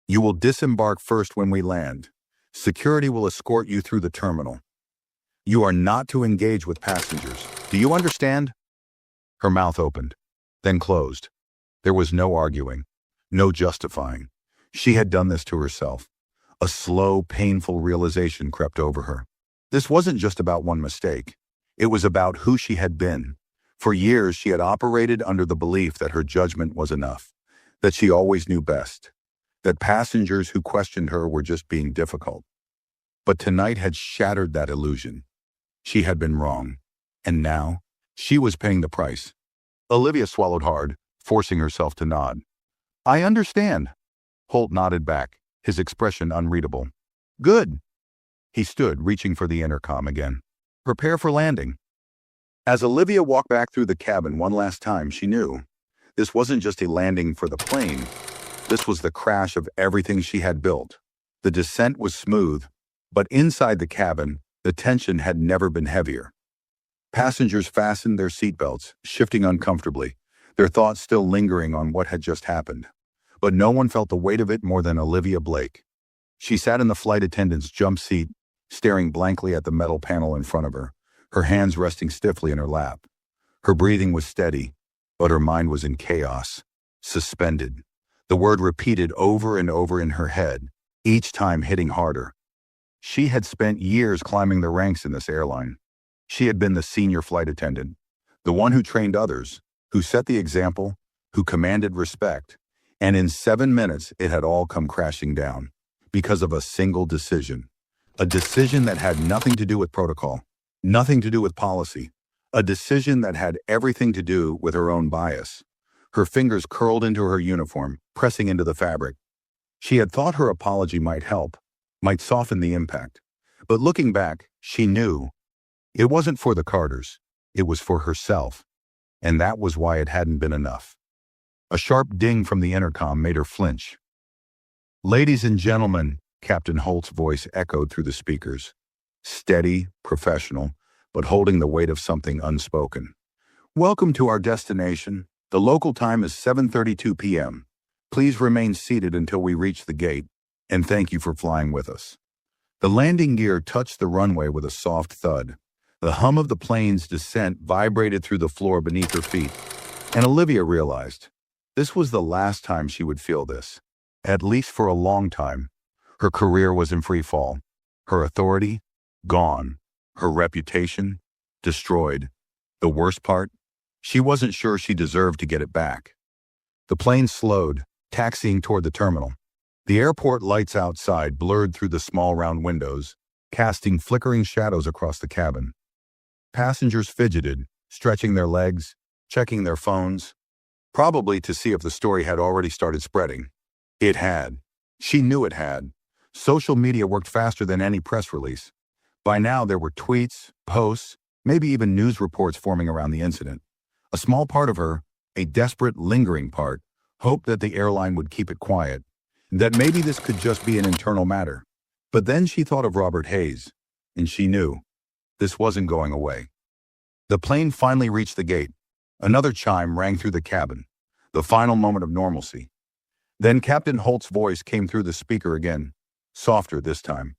You will disembark first when we land. Security will escort you through the terminal. You are not to engage with passengers. Do you understand? Her mouth opened, then closed. There was no arguing, no justifying. She had done this to herself. A slow, painful realization crept over her. This wasn't just about one mistake. It was about who she had been. For years, she had operated under the belief that her judgment was enough, that she always knew best, that passengers who questioned her were just being difficult. But tonight had shattered that illusion. She had been wrong, and now she was paying the price. Olivia swallowed hard, forcing herself to nod. I understand. Holt nodded back, his expression unreadable. Good. He stood, reaching for the intercom again. Prepare for landing. As Olivia walked back through the cabin one last time, she knew this wasn't just a landing for the plane. This was the crash of everything she had built. The descent was smooth, but inside the cabin, the tension had never been heavier. Passengers fastened their seatbelts, shifting uncomfortably, their thoughts still lingering on what had just happened. But no one felt the weight of it more than Olivia Blake. She sat in the flight attendant's jump seat, staring blankly at the metal panel in front of her, her hands resting stiffly in her lap. Her breathing was steady, but her mind was in chaos, suspended. The word repeated over and over in her head, each time hitting harder. She had spent years climbing the ranks in this airline. She had been the senior flight attendant, the one who trained others, who set the example, who commanded respect. And in 7 minutes, it had all come crashing down because of a single decision. A decision that had nothing to do with protocol, nothing to do with policy. A decision that had everything to do with her own bias. Her fingers curled into her uniform, pressing into the fabric. She had thought her apology might help, might soften the impact. But looking back, she knew it wasn't for the Carters. It was for herself. And that was why it hadn't been enough. A sharp ding from the intercom made her flinch. Ladies and gentlemen, Captain Holt's voice echoed through the speakers. Steady, professional, but holding the weight of something unspoken. Welcome to our destination. The local time is 7:32 p.m. Please remain seated until we reach the gate, and thank you for flying with us. The landing gear touched the runway with a soft thud. The hum of the plane's descent vibrated through the floor beneath her feet, and Olivia realized this was the last time she would feel this, at least for a long time. Her career was in free fall. Her authority, gone. Her reputation, destroyed. The worst part, she wasn't sure she deserved to get it back. The plane slowed, taxiing toward the terminal. The airport lights outside blurred through the small round windows, casting flickering shadows across the cabin. Passengers fidgeted, stretching their legs, checking their phones, probably to see if the story had already started spreading. It had. She knew it had. Social media worked faster than any press release. By now, there were tweets, posts, maybe even news reports forming around the incident. A small part of her, a desperate, lingering part, hoped that the airline would keep it quiet, that maybe this could just be an internal matter. But then she thought of Robert Hayes, and she knew this wasn't going away. The plane finally reached the gate. Another chime rang through the cabin. The final moment of normalcy. Then Captain Holt's voice came through the speaker again, softer this time.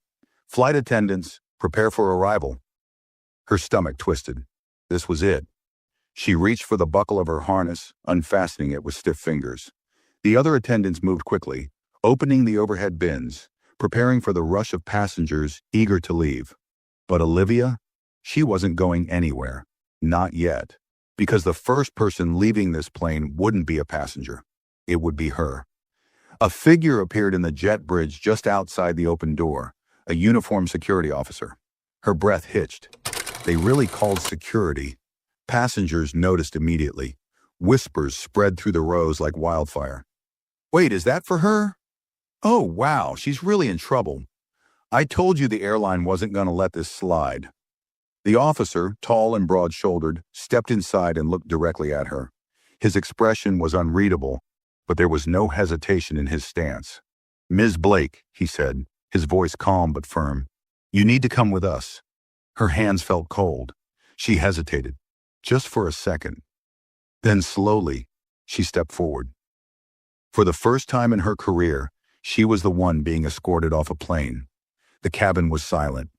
"Flight attendants, prepare for arrival." Her stomach twisted. This was it. She reached for the buckle of her harness, unfastening it with stiff fingers. The other attendants moved quickly, opening the overhead bins, preparing for the rush of passengers eager to leave. But Olivia? She wasn't going anywhere. Not yet. Because the first person leaving this plane wouldn't be a passenger. It would be her. A figure appeared in the jet bridge just outside the open door, a uniformed security officer. Her breath hitched. They really called security. Passengers noticed immediately. Whispers spread through the rows like wildfire. "Wait, is that for her? Oh, wow, she's really in trouble. I told you the airline wasn't going to let this slide." The officer, tall and broad-shouldered, stepped inside and looked directly at her. His expression was unreadable, but there was no hesitation in his stance. "Ms. Blake," he said, his voice calm but firm, "you need to come with us." Her hands felt cold. She hesitated, just for a second. Then slowly, she stepped forward. For the first time in her career, she was the one being escorted off a plane. The cabin was silent.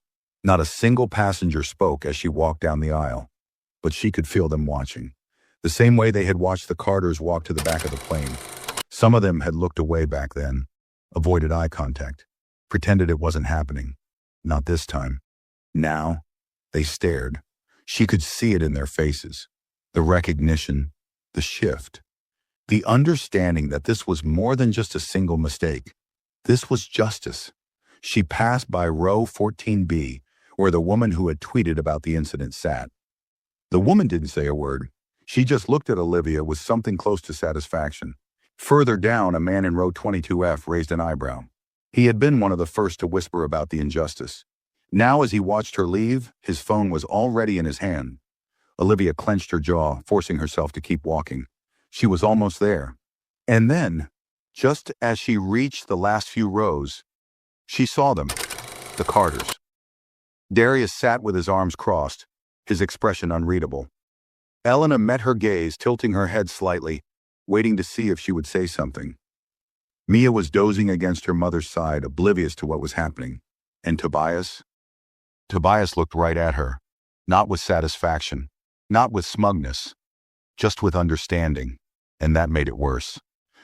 Not a single passenger spoke as she walked down the aisle, but she could feel them watching, the same way they had watched the Carters walk to the back of the plane. Some of them had looked away back then, avoided eye contact, pretended it wasn't happening. Not this time. Now, they stared. She could see it in their faces, the recognition, the shift, the understanding that this was more than just a single mistake. This was justice. She passed by row 14B, where the woman who had tweeted about the incident sat. The woman didn't say a word. She just looked at Olivia with something close to satisfaction. Further down, a man in row 22F raised an eyebrow. He had been one of the first to whisper about the injustice. Now, as he watched her leave, his phone was already in his hand. Olivia clenched her jaw, forcing herself to keep walking. She was almost there. And then, just as she reached the last few rows, she saw them, the Carters. Darius sat with his arms crossed, his expression unreadable. Elena met her gaze, tilting her head slightly, waiting to see if she would say something. Mia was dozing against her mother's side, oblivious to what was happening. And Tobias? Tobias looked right at her, not with satisfaction, not with smugness, just with understanding, and that made it worse.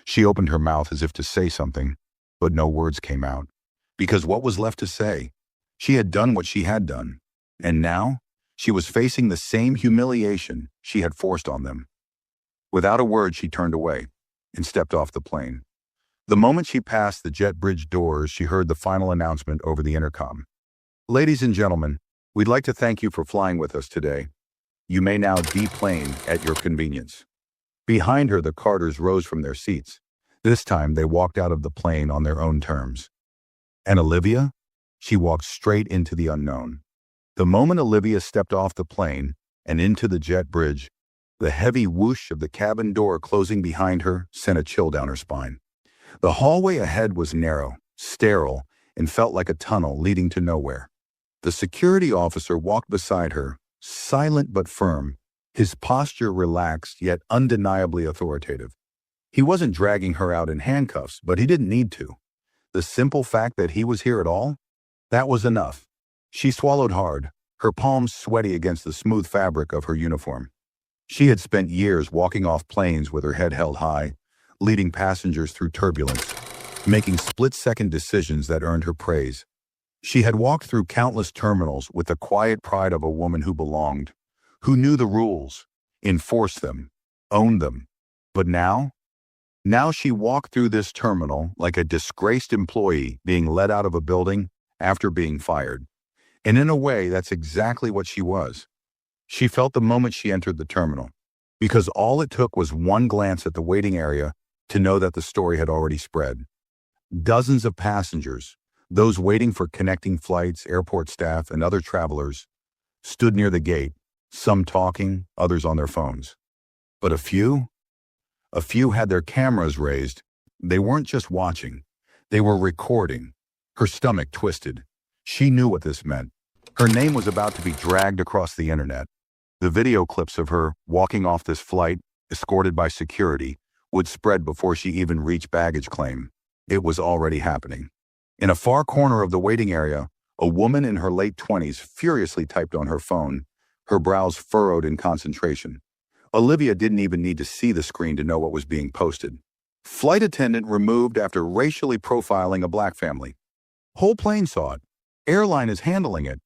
She opened her mouth as if to say something, but no words came out. Because what was left to say? She had done what she had done, and now she was facing the same humiliation she had forced on them. Without a word, she turned away and stepped off the plane. The moment she passed the jet bridge doors, she heard the final announcement over the intercom. "Ladies and gentlemen, we'd like to thank you for flying with us today. You may now deplane at your convenience." Behind her, the Carters rose from their seats. This time, they walked out of the plane on their own terms. And Olivia? She walked straight into the unknown. The moment Olivia stepped off the plane and into the jet bridge, the heavy whoosh of the cabin door closing behind her sent a chill down her spine. The hallway ahead was narrow, sterile, and felt like a tunnel leading to nowhere. The security officer walked beside her, silent but firm, his posture relaxed yet undeniably authoritative. He wasn't dragging her out in handcuffs, but he didn't need to. The simple fact that he was here at all, that was enough. She swallowed hard, her palms sweaty against the smooth fabric of her uniform. She had spent years walking off planes with her head held high, leading passengers through turbulence, making split-second decisions that earned her praise. She had walked through countless terminals with the quiet pride of a woman who belonged, who knew the rules, enforced them, owned them. But now she walked through this terminal like a disgraced employee being let out of a building after being fired. And in a way, that's exactly what she was. She felt the moment she entered the terminal, because all it took was one glance at the waiting area to know that the story had already spread. Dozens of passengers, those waiting for connecting flights, airport staff, and other travelers, stood near the gate, some talking, others on their phones. But a few had their cameras raised. They weren't just watching, they were recording. Her stomach twisted. She knew what this meant. Her name was about to be dragged across the internet. The video clips of her walking off this flight, escorted by security, would spread before she even reached baggage claim. It was already happening. In a far corner of the waiting area, a woman in her late 20s furiously typed on her phone, her brows furrowed in concentration. Olivia didn't even need to see the screen to know what was being posted. Flight attendant removed after racially profiling a black family. Whole plane saw it. Airline is handling it.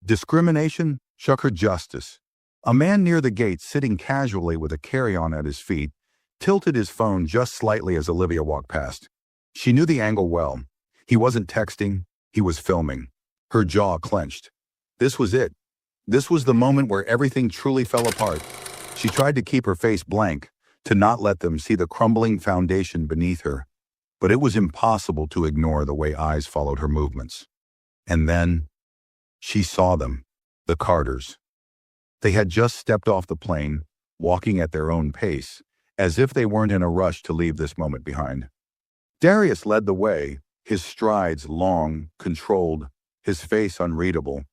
Discrimination shook her justice. A man near the gate, sitting casually with a carry-on at his feet, tilted his phone just slightly as Olivia walked past. She knew the angle well. He wasn't texting, he was filming. Her jaw clenched. This was it. This was the moment where everything truly fell apart. She tried to keep her face blank, to not let them see the crumbling foundation beneath her. But it was impossible to ignore the way eyes followed her movements. And then, she saw them, the Carters. They had just stepped off the plane, walking at their own pace, as if they weren't in a rush to leave this moment behind. Darius led the way, his strides long, controlled, his face unreadable.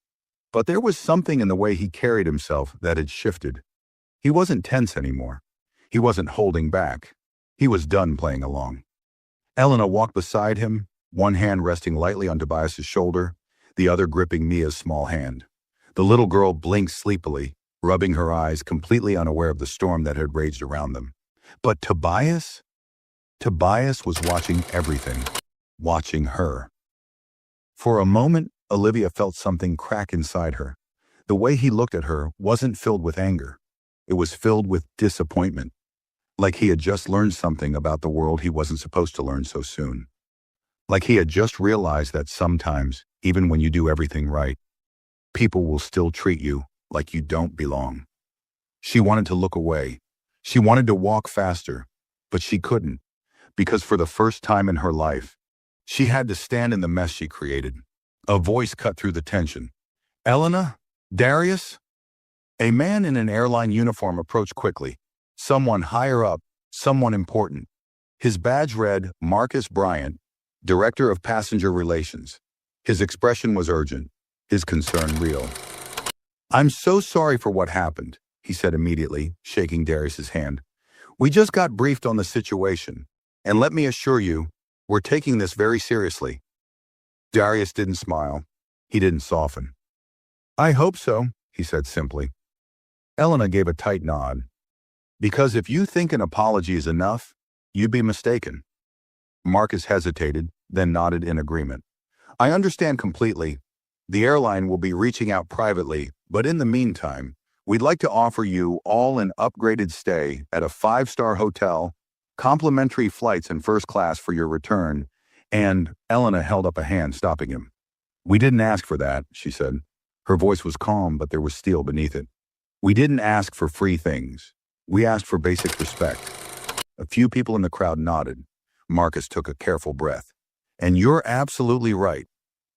But there was something in the way he carried himself that had shifted. He wasn't tense anymore. He wasn't holding back. He was done playing along. Elena walked beside him, one hand resting lightly on Tobias's shoulder, the other gripping Mia's small hand. The little girl blinked sleepily, rubbing her eyes, completely unaware of the storm that had raged around them. But Tobias? Tobias was watching everything, watching her. For a moment, Olivia felt something crack inside her. The way he looked at her wasn't filled with anger. It was filled with disappointment, like he had just learned something about the world he wasn't supposed to learn so soon. Like he had just realized that sometimes, even when you do everything right, people will still treat you like you don't belong. She wanted to look away. She wanted to walk faster, but she couldn't, because for the first time in her life, she had to stand in the mess she created. A voice cut through the tension. Elena? Darius? A man in an airline uniform approached quickly. Someone higher up, someone important. His badge read Marcus Bryant, Director of Passenger Relations. His expression was urgent, his concern real. I'm so sorry for what happened, he said immediately, shaking Darius's hand. We just got briefed on the situation, and let me assure you, we're taking this very seriously. Darius didn't smile. He didn't soften. I hope so, he said simply. Elena gave a tight nod. Because if you think an apology is enough, you'd be mistaken. Marcus hesitated, then nodded in agreement. I understand completely. The airline will be reaching out privately, but in the meantime, we'd like to offer you all an upgraded stay at a 5-star hotel, complimentary flights in first class for your return, and Elena held up a hand, stopping him. We didn't ask for that, she said. Her voice was calm, but there was steel beneath it. We didn't ask for free things. We asked for basic respect. A few people in the crowd nodded. Marcus took a careful breath. And you're absolutely right.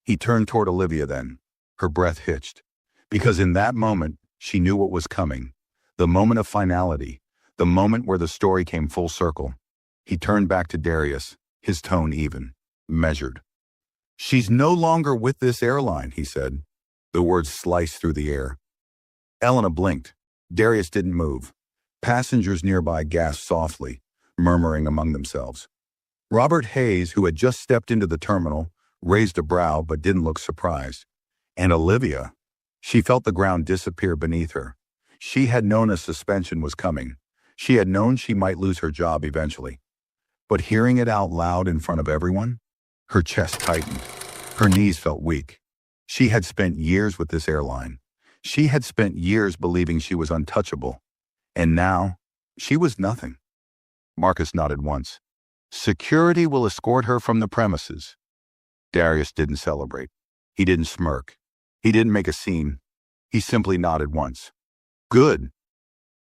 He turned toward Olivia then. Her breath hitched. Because in that moment, she knew what was coming. The moment of finality. The moment where the story came full circle. He turned back to Darius, his tone even, measured. She's no longer with this airline, he said. The words sliced through the air. Elena blinked. Darius didn't move. Passengers nearby gasped softly, murmuring among themselves. Robert Hayes, who had just stepped into the terminal, raised a brow but didn't look surprised. And Olivia, she felt the ground disappear beneath her. She had known a suspension was coming. She had known she might lose her job eventually. But hearing it out loud in front of everyone, her chest tightened. Her knees felt weak. She had spent years with this airline. She had spent years believing she was untouchable. And now, she was nothing. Marcus nodded once. Security will escort her from the premises. Darius didn't celebrate. He didn't smirk. He didn't make a scene. He simply nodded once. Good.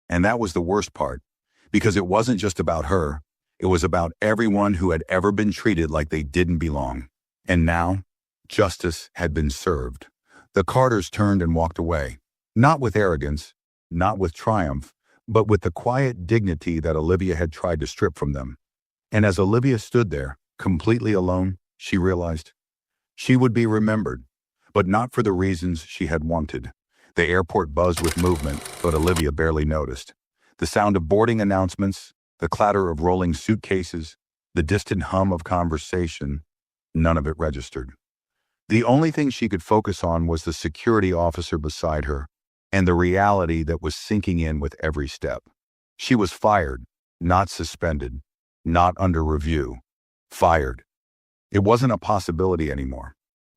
And that was the worst part, because it wasn't just about her. It was about everyone who had ever been treated like they didn't belong. And now, justice had been served. The Carters turned and walked away, not with arrogance, not with triumph, but with the quiet dignity that Olivia had tried to strip from them. And as Olivia stood there, completely alone, she realized she would be remembered, but not for the reasons she had wanted. The airport buzzed with movement, but Olivia barely noticed. The sound of boarding announcements, the clatter of rolling suitcases, the distant hum of conversation, none of it registered. The only thing she could focus on was the security officer beside her and the reality that was sinking in with every step. She was fired, not suspended, not under review. Fired. It wasn't a possibility anymore.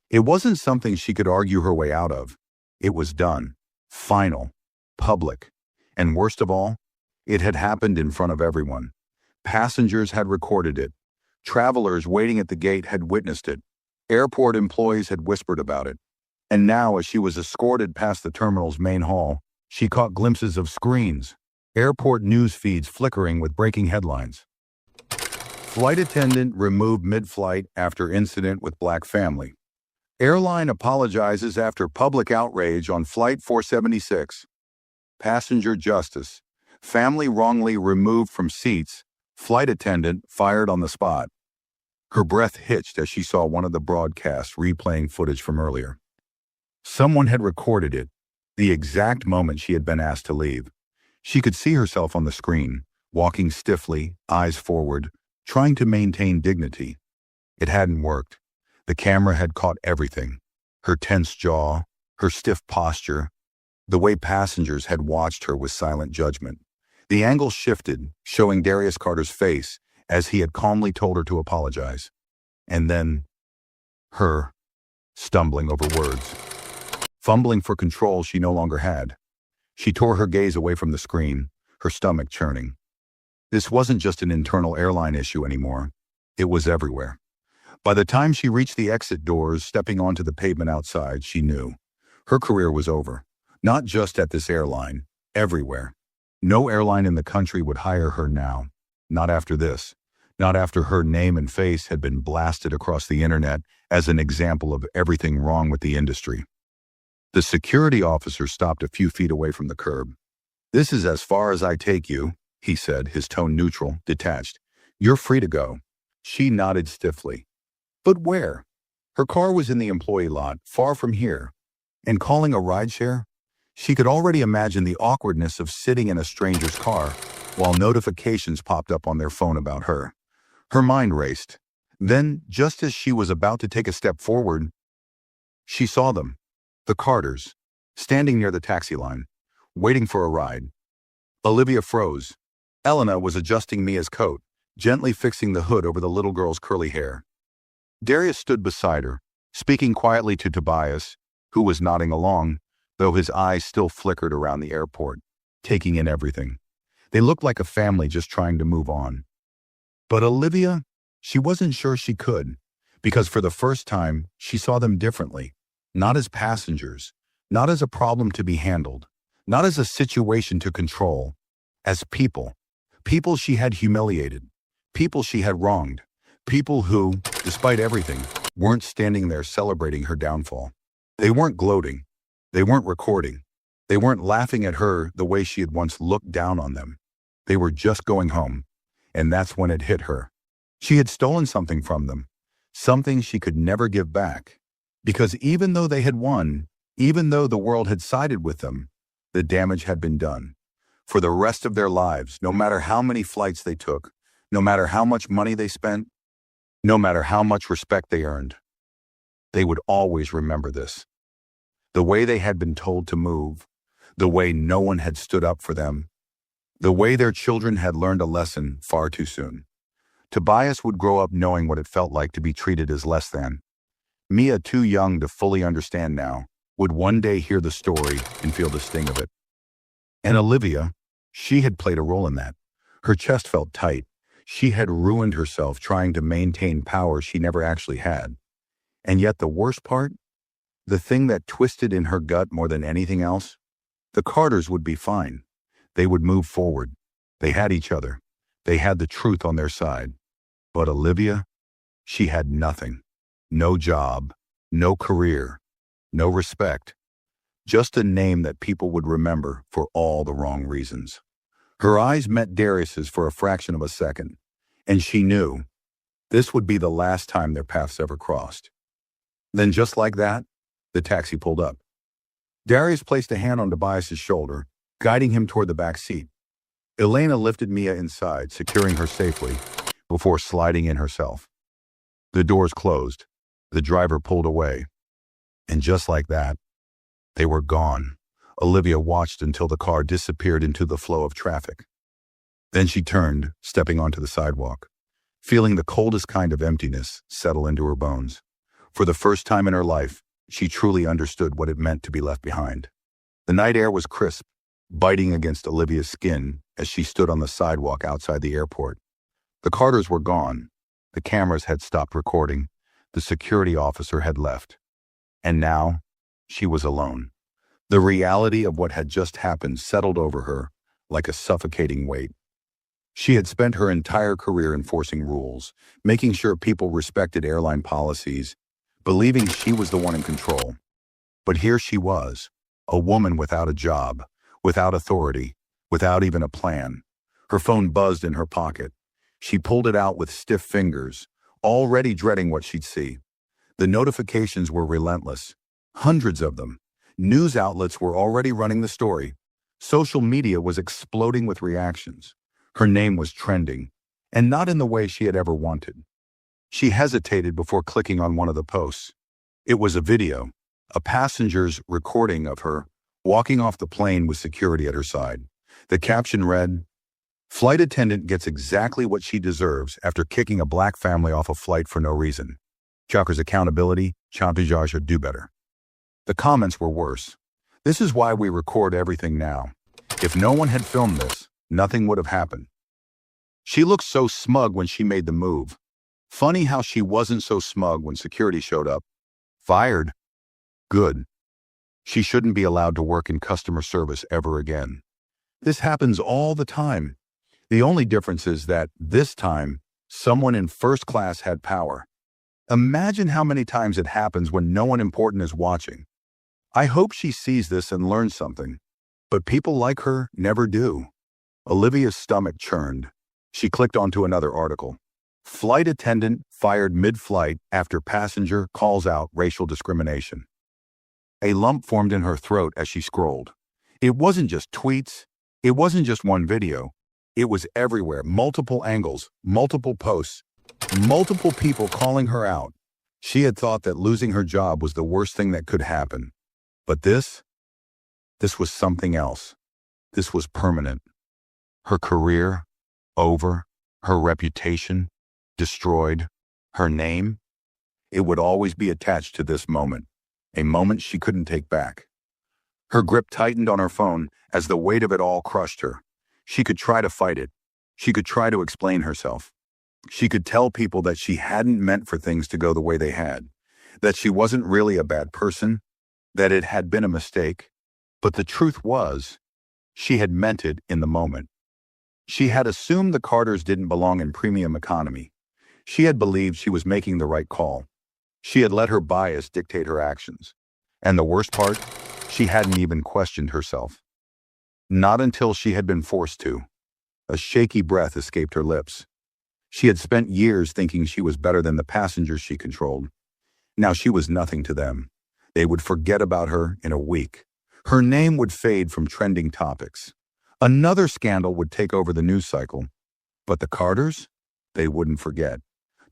It wasn't something she could argue her way out of. It was done. Final. Public. And worst of all, it had happened in front of everyone. Passengers had recorded it. Travelers waiting at the gate had witnessed it. Airport employees had whispered about it. And now, as she was escorted past the terminal's main hall, she caught glimpses of screens, airport news feeds flickering with breaking headlines. Flight attendant removed mid-flight after incident with black family. Airline apologizes after public outrage on Flight 476. Passenger justice. Family wrongly removed from seats. Flight attendant fired on the spot. Her breath hitched as she saw one of the broadcasts replaying footage from earlier. Someone had recorded it, the exact moment she had been asked to leave. She could see herself on the screen, walking stiffly, eyes forward, trying to maintain dignity. It hadn't worked. The camera had caught everything. Her tense jaw, her stiff posture, the way passengers had watched her with silent judgment. The angle shifted, showing Darius Carter's face as he had calmly told her to apologize. And then, her, stumbling over words. Fumbling for control she no longer had. She tore her gaze away from the screen, her stomach churning. This wasn't just an internal airline issue anymore. It was everywhere. By the time she reached the exit doors, stepping onto the pavement outside, she knew. Her career was over. Not just at this airline, everywhere. No airline in the country would hire her now. Not after this. Not after her name and face had been blasted across the internet as an example of everything wrong with the industry. The security officer stopped a few feet away from the curb. "This is as far as I take you," he said, his tone neutral, detached. "You're free to go." She nodded stiffly. But where? Her car was in the employee lot, far from here. And calling a rideshare? She could already imagine the awkwardness of sitting in a stranger's car while notifications popped up on their phone about her. Her mind raced. Then, just as she was about to take a step forward, she saw them, the Carters, standing near the taxi line, waiting for a ride. Olivia froze. Elena was adjusting Mia's coat, gently fixing the hood over the little girl's curly hair. Darius stood beside her, speaking quietly to Tobias, who was nodding along, though his eyes still flickered around the airport, taking in everything. They looked like a family just trying to move on. But Olivia, she wasn't sure she could, because for the first time, she saw them differently, not as passengers, not as a problem to be handled, not as a situation to control, as people. People she had humiliated, people she had wronged, people who, despite everything, weren't standing there celebrating her downfall. They weren't gloating. They weren't recording. They weren't laughing at her the way she had once looked down on them. They were just going home. And that's when it hit her. She had stolen something from them, something she could never give back. Because even though they had won, even though the world had sided with them, the damage had been done. For the rest of their lives, no matter how many flights they took, no matter how much money they spent, no matter how much respect they earned, they would always remember this. The way they had been told to move, the way no one had stood up for them, the way their children had learned a lesson far too soon. Tobias would grow up knowing what it felt like to be treated as less than. Mia, too young to fully understand now, would one day hear the story and feel the sting of it. And Olivia, she had played a role in that. Her chest felt tight. She had ruined herself trying to maintain power she never actually had. And yet the worst part, the thing that twisted in her gut more than anything else, the Carters would be fine. They would move forward. They had each other. They had the truth on their side. But Olivia, she had nothing. No job, no career, no respect. Just a name that people would remember for all the wrong reasons. Her eyes met Darius's for a fraction of a second, and she knew this would be the last time their paths ever crossed. Then just like that, the taxi pulled up. Darius placed a hand on Tobias's shoulder, guiding him toward the back seat. Elena lifted Mia inside, securing her safely, before sliding in herself. The doors closed. The driver pulled away. And just like that, they were gone. Olivia watched until the car disappeared into the flow of traffic. Then she turned, stepping onto the sidewalk, feeling the coldest kind of emptiness settle into her bones. For the first time in her life, she truly understood what it meant to be left behind. The night air was crisp, biting against Olivia's skin as she stood on the sidewalk outside the airport. The Carters were gone. The cameras had stopped recording. The security officer had left. And now, she was alone. The reality of what had just happened settled over her like a suffocating weight. She had spent her entire career enforcing rules, making sure people respected airline policies, believing she was the one in control. But here she was, a woman without a job, without authority, without even a plan. Her phone buzzed in her pocket. She pulled it out with stiff fingers, already dreading what she'd see. The notifications were relentless. Hundreds of them. News outlets were already running the story. Social media was exploding with reactions. Her name was trending, and not in the way she had ever wanted. She hesitated before clicking on one of the posts. It was a video, a passenger's recording of her walking off the plane with security at her side. The caption read, "Flight attendant gets exactly what she deserves after kicking a black family off a flight for no reason. Chocker's accountability, chantage or do better." The comments were worse. "This is why we record everything now. If no one had filmed this, nothing would have happened." She looked so smug when she made the move. Funny how she wasn't so smug when security showed up. Fired? Good. She shouldn't be allowed to work in customer service ever again. This happens all the time. The only difference is that, this time, someone in first class had power. Imagine how many times it happens when no one important is watching. I hope she sees this and learns something. But people like her never do. Olivia's stomach churned. She clicked onto another article. Flight attendant fired mid-flight after passenger calls out racial discrimination. A lump formed in her throat as she scrolled. It wasn't just tweets. It wasn't just one video. It was everywhere, multiple angles, multiple posts, multiple people calling her out. She had thought that losing her job was the worst thing that could happen. But this was something else. This was permanent. Her career, over. Her reputation, destroyed. Her name, it would always be attached to this moment, a moment she couldn't take back. Her grip tightened on her phone as the weight of it all crushed her. She could try to fight it. She could try to explain herself. She could tell people that she hadn't meant for things to go the way they had, that she wasn't really a bad person, that it had been a mistake. But the truth was, she had meant it in the moment. She had assumed the Carters didn't belong in premium economy. She had believed she was making the right call. She had let her bias dictate her actions. And the worst part, she hadn't even questioned herself. Not until she had been forced to. A shaky breath escaped her lips. She had spent years thinking she was better than the passengers she controlled. Now she was nothing to them. They would forget about her in a week. Her name would fade from trending topics. Another scandal would take over the news cycle. But the Carters? They wouldn't forget.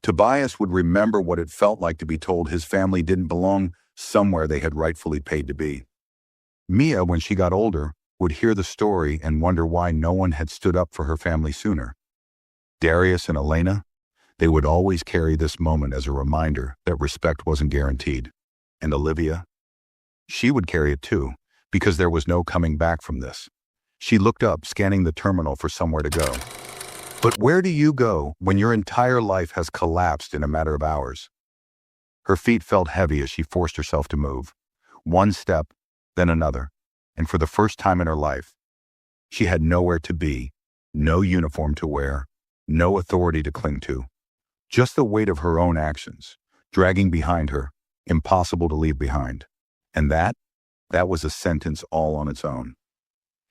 Tobias would remember what it felt like to be told his family didn't belong somewhere they had rightfully paid to be. Mia, when she got older, would hear the story and wonder why no one had stood up for her family sooner. Darius and Elena, they would always carry this moment as a reminder that respect wasn't guaranteed. And Olivia? She would carry it too, because there was no coming back from this. She looked up, scanning the terminal for somewhere to go. But where do you go when your entire life has collapsed in a matter of hours? Her feet felt heavy as she forced herself to move. One step, then another. And for the first time in her life, she had nowhere to be, no uniform to wear, no authority to cling to. Just the weight of her own actions, dragging behind her, impossible to leave behind. And that was a sentence all on its own.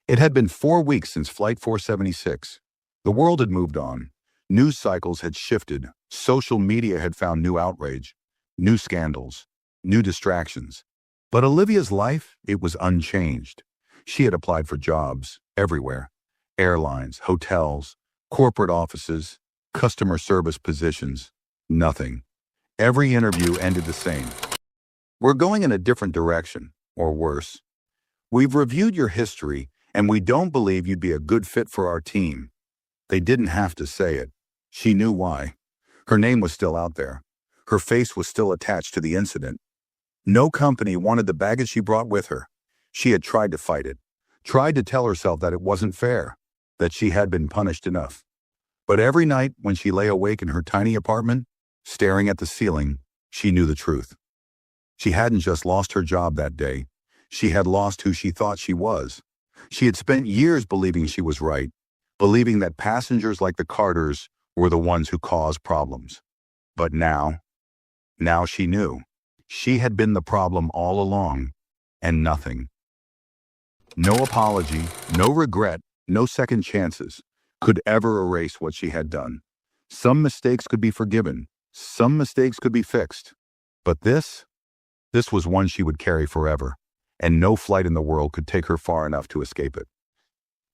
It had been 4 weeks since Flight 476. The world had moved on. News cycles had shifted. Social media had found new outrage, new scandals, new distractions. But Olivia's life, it was unchanged. She had applied for jobs everywhere. Airlines, hotels, corporate offices, customer service positions. Nothing. Every interview ended the same. We're going in a different direction, or worse. We've reviewed your history, and we don't believe you'd be a good fit for our team. They didn't have to say it. She knew why. Her name was still out there. Her face was still attached to the incident. No company wanted the baggage she brought with her. She had tried to fight it, tried to tell herself that it wasn't fair, that she had been punished enough. But every night when she lay awake in her tiny apartment, staring at the ceiling, she knew the truth. She hadn't just lost her job that day. She had lost who she thought she was. She had spent years believing she was right, believing that passengers like the Carters were the ones who caused problems. But now she knew. She had been the problem all along, and nothing. No apology, no regret, no second chances could ever erase what she had done. Some mistakes could be forgiven. Some mistakes could be fixed. But this was one she would carry forever, and no flight in the world could take her far enough to escape it.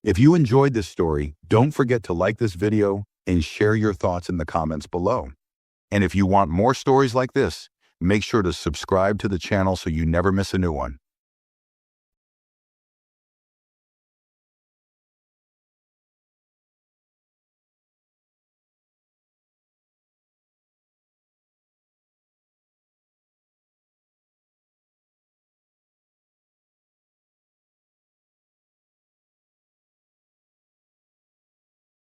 If you enjoyed this story, don't forget to like this video and share your thoughts in the comments below. And if you want more stories like this, make sure to subscribe to the channel so you never miss a new one.